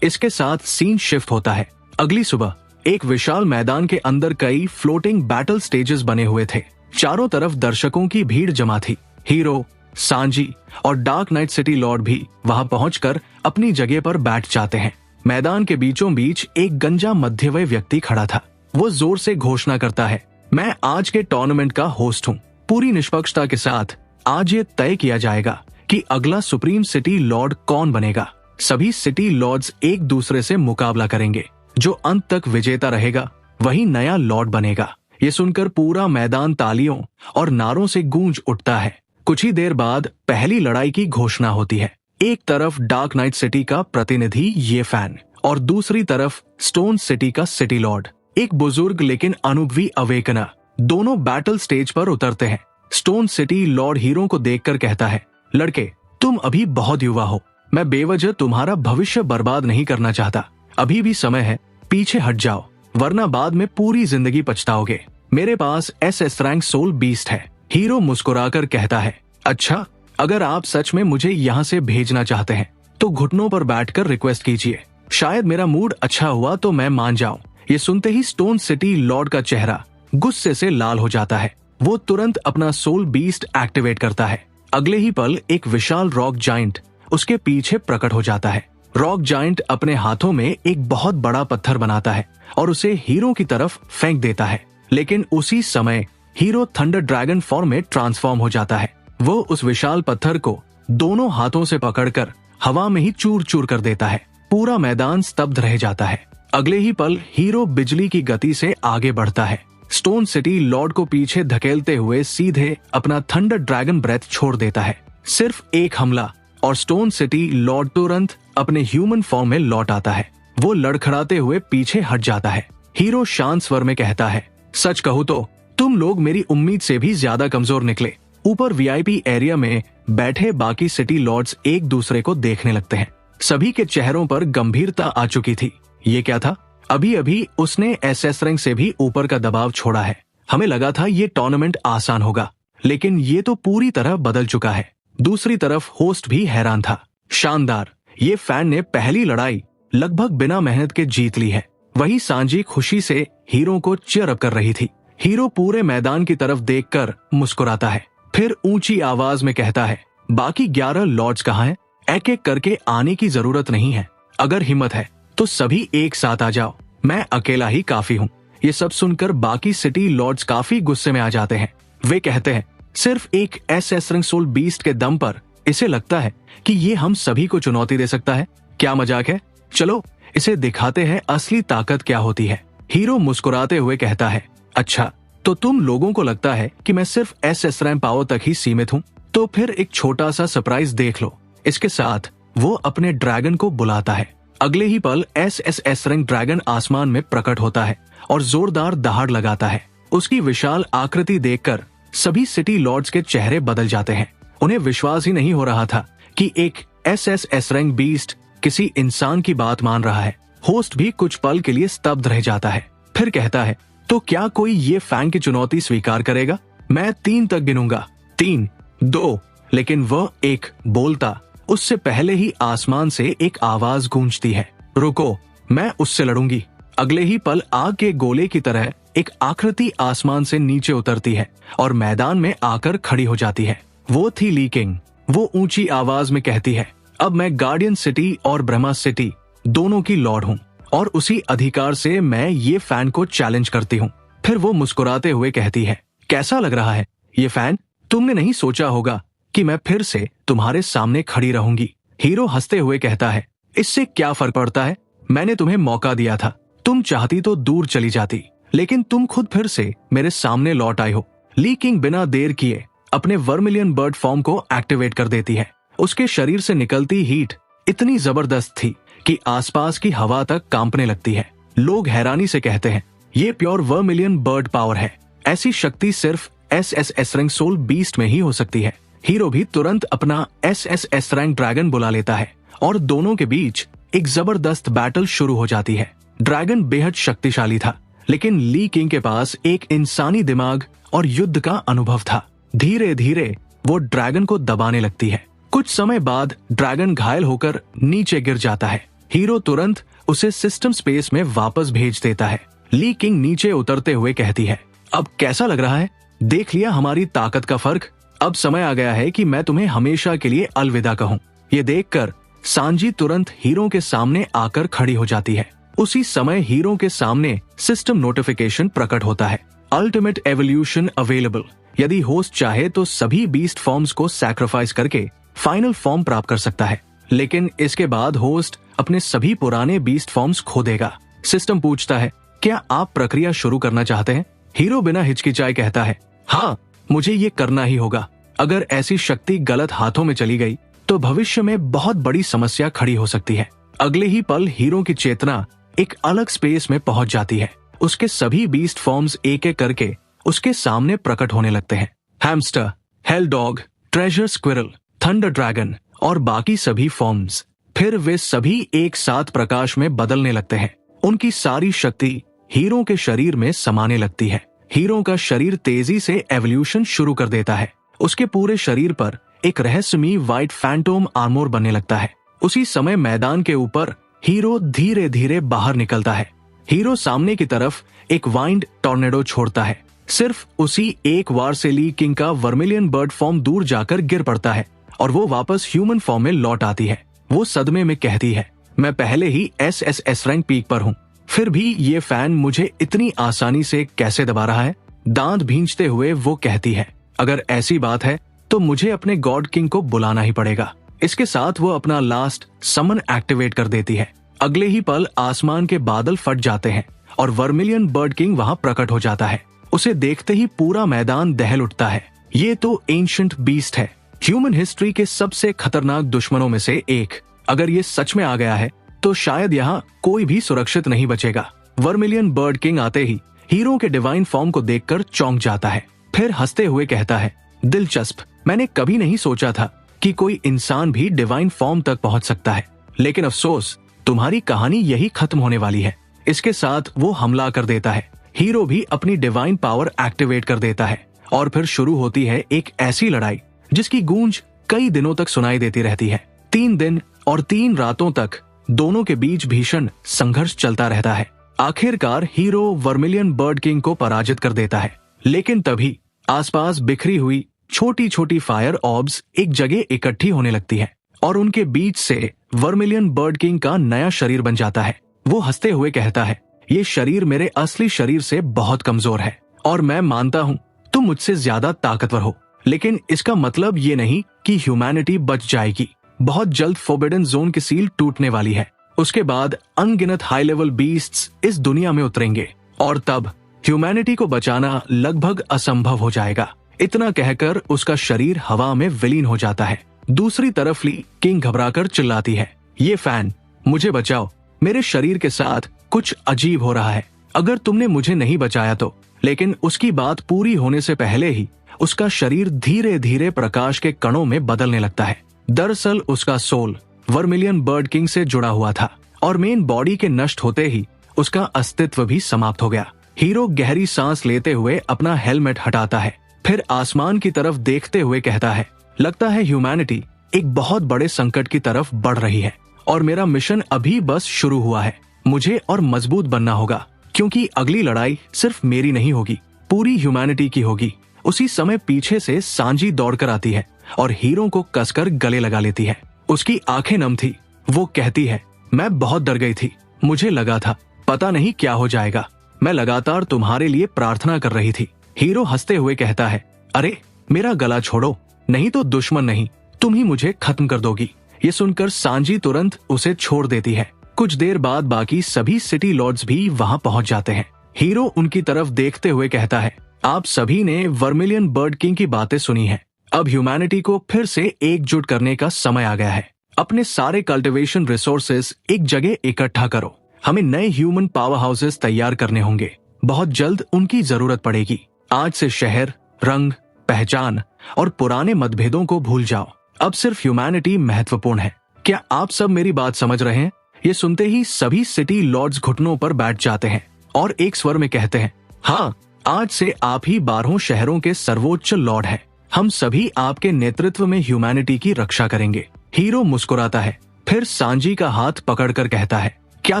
इसके साथ सीन शिफ्ट होता है। अगली सुबह एक विशाल मैदान के अंदर कई फ्लोटिंग बैटल स्टेजेस बने हुए थे। चारों तरफ दर्शकों की भीड़ जमा थी। हीरो, सांजी और डार्क नाइट सिटी लॉर्ड भी वहां पहुंचकर अपनी जगह पर बैठ जाते हैं। मैदान के बीचों बीच एक गंजा मध्यवय व्यक्ति खड़ा था। वो जोर से घोषणा करता है, मैं आज के टूर्नामेंट का होस्ट हूँ। पूरी निष्पक्षता के साथ आज ये तय किया जाएगा कि अगला सुप्रीम सिटी लॉर्ड कौन बनेगा। सभी सिटी लॉर्ड्स एक दूसरे से मुकाबला करेंगे। जो अंत तक विजेता रहेगा वही नया लॉर्ड बनेगा। ये सुनकर पूरा मैदान तालियों और नारों से गूंज उठता है। कुछ ही देर बाद पहली लड़ाई की घोषणा होती है। एक तरफ डार्क नाइट सिटी का प्रतिनिधि ये फैन और दूसरी तरफ स्टोन सिटी का सिटी लॉर्ड, एक बुजुर्ग लेकिन अनुभवी अवेकनर। दोनों बैटल स्टेज पर उतरते हैं। स्टोन सिटी लॉर्ड हीरो को देखकर कहता है, लड़के, तुम अभी बहुत युवा हो। मैं बेवजह तुम्हारा भविष्य बर्बाद नहीं करना चाहता। अभी भी समय है, पीछे हट जाओ, वरना बाद में पूरी जिंदगी पछताओगे। मेरे पास SS रैंक सोल बीस्ट है। हीरो मुस्कुराकर कहता है, अच्छा, अगर आप सच में मुझे यहाँ से भेजना चाहते हैं तो घुटनों पर बैठकर रिक्वेस्ट कीजिए। शायद मेरा मूड अच्छा हुआ तो मैं मान जाऊं। ये सुनते ही स्टोन सिटी लॉर्ड का चेहरा गुस्से से लाल हो जाता है। वो तुरंत अपना सोल बीस्ट एक्टिवेट करता है। अगले ही पल एक विशाल रॉक जाइंट उसके पीछे प्रकट हो जाता है। रॉक जाइंट अपने हाथों में एक बहुत बड़ा पत्थर बनाता है और उसे हीरो की तरफ फेंक देता है। लेकिन उसी समय हीरो थंडर ड्रैगन फॉर्म में ट्रांसफॉर्म हो जाता है। वो उस विशाल पत्थर को दोनों हाथों से पकड़कर हवा में ही चूर चूर कर देता है। पूरा मैदान स्तब्ध रह जाता है। अगले ही पल हीरो बिजली की गति से आगे बढ़ता है। स्टोन सिटी लॉर्ड को पीछे धकेलते हुए सीधे अपना थंडर ड्रैगन ब्रेथ छोड़ देता है। सिर्फ एक हमला और स्टोन सिटी लॉर्ड तुरंत अपने ह्यूमन फॉर्म में लौट आता है। वो लड़खड़ाते हुए पीछे हट जाता है। हीरो शांत स्वर में कहता है, सच कहूँ तो तुम लोग मेरी उम्मीद से भी ज्यादा कमजोर निकले। ऊपर वीआईपी एरिया में बैठे बाकी सिटी लॉर्ड्स एक दूसरे को देखने लगते हैं। सभी के चेहरों पर गंभीरता आ चुकी थी। ये क्या था? अभी अभी उसने एसएस रैंक से भी ऊपर का दबाव छोड़ा है। हमें लगा था ये टूर्नामेंट आसान होगा, लेकिन ये तो पूरी तरह बदल चुका है। दूसरी तरफ होस्ट भी हैरान था। शानदार, ये फैन ने पहली लड़ाई लगभग बिना मेहनत के जीत ली है। वही सांजी खुशी से हीरो को चीयर अप कर रही थी। हीरो पूरे मैदान की तरफ देखकर मुस्कुराता है, फिर ऊंची आवाज में कहता है, बाकी 11 लॉर्ड्स कहाँ हैं? एक एक करके आने की जरूरत नहीं है। अगर हिम्मत है तो सभी एक साथ आ जाओ, मैं अकेला ही काफी हूँ। ये सब सुनकर बाकी सिटी लॉर्ड्स काफी गुस्से में आ जाते हैं। वे कहते हैं, सिर्फ एक एसएस रैंक सोल बीस्ट के दम पर इसे लगता है कि ये हम सभी को चुनौती दे सकता है। क्या मजाक है? चलो इसे दिखाते हैं असली ताकत क्या होती है। हीरो मुस्कुराते हुए कहता है, अच्छा तो तुम लोगों को लगता है कि मैं सिर्फ एसएस रैंक पावर तक ही सीमित हूँ? तो फिर एक छोटा सा सरप्राइज देख लो। इसके साथ वो अपने ड्रैगन को बुलाता है। अगले ही पल एसएस रैंक ड्रैगन आसमान में प्रकट होता है और जोरदार दहाड़ लगाता है। उसकी विशाल आकृति देखकर सभी सिटी लॉर्ड्स के चेहरे बदल जाते हैं। उन्हें विश्वास ही नहीं हो रहा था कि एक एसएस रैंक बीस्ट किसी इंसान की बात मान रहा है। होस्ट भी कुछ पल के लिए स्तब्ध रह जाता है, फिर कहता है, तो क्या कोई ये फैन की चुनौती स्वीकार करेगा? मैं 3 तक गिनूंगा, 3, 2, लेकिन वह एक बोलता उससे पहले ही आसमान से एक आवाज गूंजती है, रुको, मैं उससे लड़ूंगी। अगले ही पल आग के गोले की तरह एक आकृति आसमान से नीचे उतरती है और मैदान में आकर खड़ी हो जाती है। वो थी ली किंग। वो ऊंची आवाज में कहती है, अब मैं गार्डियन सिटी और ब्रह्मा सिटी दोनों की लॉर्ड हूँ और उसी अधिकार से मैं ये फैन को चैलेंज करती हूँ। फिर वो मुस्कुराते हुए कहती है, कैसा लग रहा है ये फैन? तुमने नहीं सोचा होगा कि मैं फिर से तुम्हारे सामने खड़ी रहूंगी। हीरो हंसते हुए कहता है, इससे क्या फर्क पड़ता है? मैंने तुम्हें मौका दिया था, तुम चाहती तो दूर चली जाती, लेकिन तुम खुद फिर से मेरे सामने लौट आए हो। ली किंग बिना देर किए अपने वर्मिलियन बर्ड फॉर्म को एक्टिवेट कर देती है। उसके शरीर से निकलती हीट इतनी जबरदस्त थी कि आसपास की हवा तक कांपने लगती है। लोग हैरानी से कहते हैं, ये प्योर वर्मिलियन बर्ड पावर है। ऐसी शक्ति सिर्फ एसएस रैंक सोल बीस्ट में ही हो सकती है। हीरो भी तुरंत अपना एसएस रैंक ड्रैगन बुला लेता है और दोनों के बीच एक जबरदस्त बैटल शुरू हो जाती है। ड्रैगन बेहद शक्तिशाली था, लेकिन ली किंग के पास एक इंसानी दिमाग और युद्ध का अनुभव था। धीरे धीरे वो ड्रैगन को दबाने लगती है। कुछ समय बाद ड्रैगन घायल होकर नीचे गिर जाता है। हीरो तुरंत उसे सिस्टम स्पेस में वापस भेज देता है। ली किंग नीचे उतरते हुए कहती है, अब कैसा लग रहा है? देख लिया हमारी ताकत का फर्क? अब समय आ गया है कि मैं तुम्हें हमेशा के लिए अलविदा कहूँ। ये देखकर सांजी तुरंत हीरो के सामने आकर खड़ी हो जाती है। उसी समय हीरो के सामने सिस्टम नोटिफिकेशन प्रकट होता है, अल्टीमेट एवोल्यूशन अवेलेबल। यदि होस्ट चाहे तो सभी बीस्ट फॉर्म्स को सैक्रिफाइस करके फाइनल फॉर्म प्राप्त कर सकता है, लेकिन इसके बाद होस्ट अपने सभी पुराने बीस्ट फॉर्म्स खो देगा। सिस्टम पूछता है, क्या आप प्रक्रिया शुरू करना चाहते हैं? हीरो बिना हिचकिचाए कहता है, हाँ, मुझे ये करना ही होगा। अगर ऐसी शक्ति गलत हाथों में चली गई तो भविष्य में बहुत बड़ी समस्या खड़ी हो सकती है। अगले ही पल हीरो की चेतना एक अलग स्पेस में पहुंच जाती है। उसके सभी बीस्ट फॉर्म्स एक एक करके उसके सामने प्रकट होने लगते हैं। Hamster, hello dog, treasure squirrel, thunder dragon और बाकी सभी फॉर्म्स। फिर वे सभी एक साथ प्रकाश में बदलने लगते हैं। उनकी सारी शक्ति हीरो के शरीर में समाने लगती है। हीरो का शरीर तेजी से एवोल्यूशन शुरू कर देता है। उसके पूरे शरीर पर एक रहस्यमयी व्हाइट फैंटोम आर्मोर बनने लगता है। उसी समय मैदान के ऊपर हीरो धीरे धीरे बाहर निकलता है। हीरो सामने की तरफ एक वाइंड टॉर्नेडो छोड़ता है। सिर्फ उसी एक वार से ली किंग का वर्मिलियन बर्ड फॉर्म दूर जाकर गिर पड़ता है और वो वापस ह्यूमन फॉर्म में लौट आती है। वो सदमे में कहती है, मैं पहले ही एसएस रैंक पीक पर हूँ, फिर भी ये फैन मुझे इतनी आसानी से कैसे दबा रहा है? दांत भींचते हुए वो कहती है, अगर ऐसी बात है तो मुझे अपने गॉड किंग को बुलाना ही पड़ेगा। इसके साथ वो अपना लास्ट समन एक्टिवेट कर देती है। अगले ही पल आसमान के बादल फट जाते हैं और वर्मिलियन बर्ड किंग वहां प्रकट हो जाता है। उसे देखते ही पूरा मैदान दहल उठता है। ये तो एंशिएंट बीस्ट है, ह्यूमन हिस्ट्री के सबसे खतरनाक दुश्मनों में से एक। अगर ये सच में आ गया है तो शायद यहाँ कोई भी सुरक्षित नहीं बचेगा। वर्मिलियन बर्ड किंग आते ही हीरो के डिवाइन फॉर्म को देखकर चौंक जाता है, फिर हंसते हुए कहता है, दिलचस्प, मैंने कभी नहीं सोचा था कि कोई इंसान भी डिवाइन फॉर्म तक पहुंच सकता है, लेकिन अफसोस तुम्हारी कहानी यही खत्म होने वाली है। इसके साथ वो हमला कर देता है। हीरो भी अपनी डिवाइन पावर एक्टिवेट कर देता है और फिर शुरू होती है एक ऐसी लड़ाई जिसकी गूंज कई दिनों तक सुनाई देती रहती है। 3 दिन और 3 रातों तक दोनों के बीच भीषण संघर्ष चलता रहता है। आखिरकार हीरो वर्मिलियन बर्ड किंग को पराजित कर देता है, लेकिन तभी आसपास बिखरी हुई छोटी छोटी फायर ऑर्ब्स एक जगह इकट्ठी होने लगती है और उनके बीच से वर्मिलियन बर्ड किंग का नया शरीर बन जाता है। वो हंसते हुए कहता है, ये शरीर मेरे असली शरीर से बहुत कमजोर है और मैं मानता हूँ तुम मुझसे ज्यादा ताकतवर हो, लेकिन इसका मतलब ये नहीं कि ह्यूमैनिटी बच जाएगी। बहुत जल्द फोरबिडन जोन की सील टूटने वाली है। उसके बाद अनगिनत हाई लेवल बीस्ट्स इस दुनिया में उतरेंगे और तब ह्यूमैनिटी को बचाना लगभग असंभव हो जाएगा। इतना कहकर उसका शरीर हवा में विलीन हो जाता है। दूसरी तरफ ली किंग घबराकर चिल्लाती है, ये फैन, मुझे बचाओ, मेरे शरीर के साथ कुछ अजीब हो रहा है, अगर तुमने मुझे नहीं बचाया तो। लेकिन उसकी बात पूरी होने से पहले ही उसका शरीर धीरे धीरे प्रकाश के कणों में बदलने लगता है। दरअसल उसका सोल वर्मिलियन बर्ड किंग से जुड़ा हुआ था और मेन बॉडी के नष्ट होते ही उसका अस्तित्व भी समाप्त हो गया। हीरो गहरी सांस लेते हुए अपना हेलमेट हटाता है, फिर आसमान की तरफ देखते हुए कहता है, लगता है ह्यूमैनिटी एक बहुत बड़े संकट की तरफ बढ़ रही है और मेरा मिशन अभी बस शुरू हुआ है। मुझे और मजबूत बनना होगा, क्योंकि अगली लड़ाई सिर्फ मेरी नहीं होगी, पूरी ह्यूमैनिटी की होगी। उसी समय पीछे से सांजी दौड़कर आती है और हीरो को कसकर गले लगा लेती है। उसकी आंखें नम थी। वो कहती है, मैं बहुत डर गई थी, मुझे लगा था पता नहीं क्या हो जाएगा, मैं लगातार तुम्हारे लिए प्रार्थना कर रही थी। हीरो हंसते हुए कहता है, अरे मेरा गला छोड़ो, नहीं तो दुश्मन नहीं, तुम ही मुझे खत्म कर दोगी। ये सुनकर सांजी तुरंत उसे छोड़ देती है। कुछ देर बाद बाकी सभी सिटी लॉर्ड्स भी वहां पहुंच जाते हैं। हीरो उनकी तरफ देखते हुए कहता है, आप सभी ने वर्मिलियन बर्ड किंग की बातें सुनी हैं। अब ह्यूमैनिटी को फिर से एकजुट करने का समय आ गया है। अपने सारे कल्टीवेशन रिसोर्सेज एक जगह इकट्ठा करो। हमें नए ह्यूमन पावर हाउसेस तैयार करने होंगे। बहुत जल्द उनकी जरूरत पड़ेगी। आज से शहर, रंग, पहचान और पुराने मतभेदों को भूल जाओ। अब सिर्फ ह्यूमैनिटी महत्वपूर्ण है। क्या आप सब मेरी बात समझ रहे हैं? ये सुनते ही सभी सिटी लॉर्ड्स घुटनों पर बैठ जाते हैं और एक स्वर में कहते हैं, हाँ, आज से आप ही 12 शहरों के सर्वोच्च लॉर्ड हैं। हम सभी आपके नेतृत्व में ह्यूमैनिटी की रक्षा करेंगे। हीरो मुस्कुराता है, फिर सांजी का हाथ पकड़कर कहता है, क्या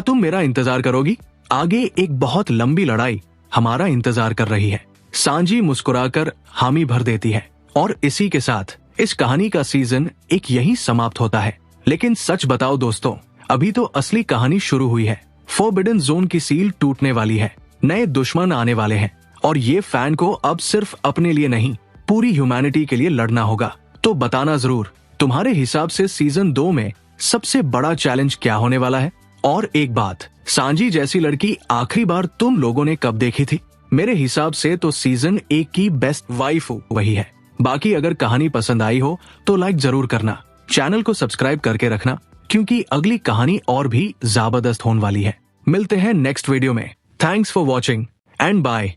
तुम मेरा इंतजार करोगी? आगे एक बहुत लंबी लड़ाई हमारा इंतजार कर रही है। सांजी मुस्कुराकर हामी भर देती है और इसी के साथ इस कहानी का सीजन एक यही समाप्त होता है। लेकिन सच बताओ दोस्तों, अभी तो असली कहानी शुरू हुई है। फोरबिडन जोन की सील टूटने वाली है, नए दुश्मन आने वाले हैं और ये फैन को अब सिर्फ अपने लिए नहीं, पूरी ह्यूमैनिटी के लिए लड़ना होगा। तो बताना जरूर, तुम्हारे हिसाब से सीजन 2 में सबसे बड़ा चैलेंज क्या होने वाला है? और एक बात, सांजी जैसी लड़की आखिरी बार तुम लोगों ने कब देखी थी? मेरे हिसाब से तो सीजन 1 की बेस्ट वाइफ वही है। बाकी अगर कहानी पसंद आई हो तो लाइक जरूर करना, चैनल को सब्सक्राइब करके रखना, क्योंकि अगली कहानी और भी जबरदस्त होने वाली है। मिलते हैं नेक्स्ट वीडियो में। Thanks for watching and bye.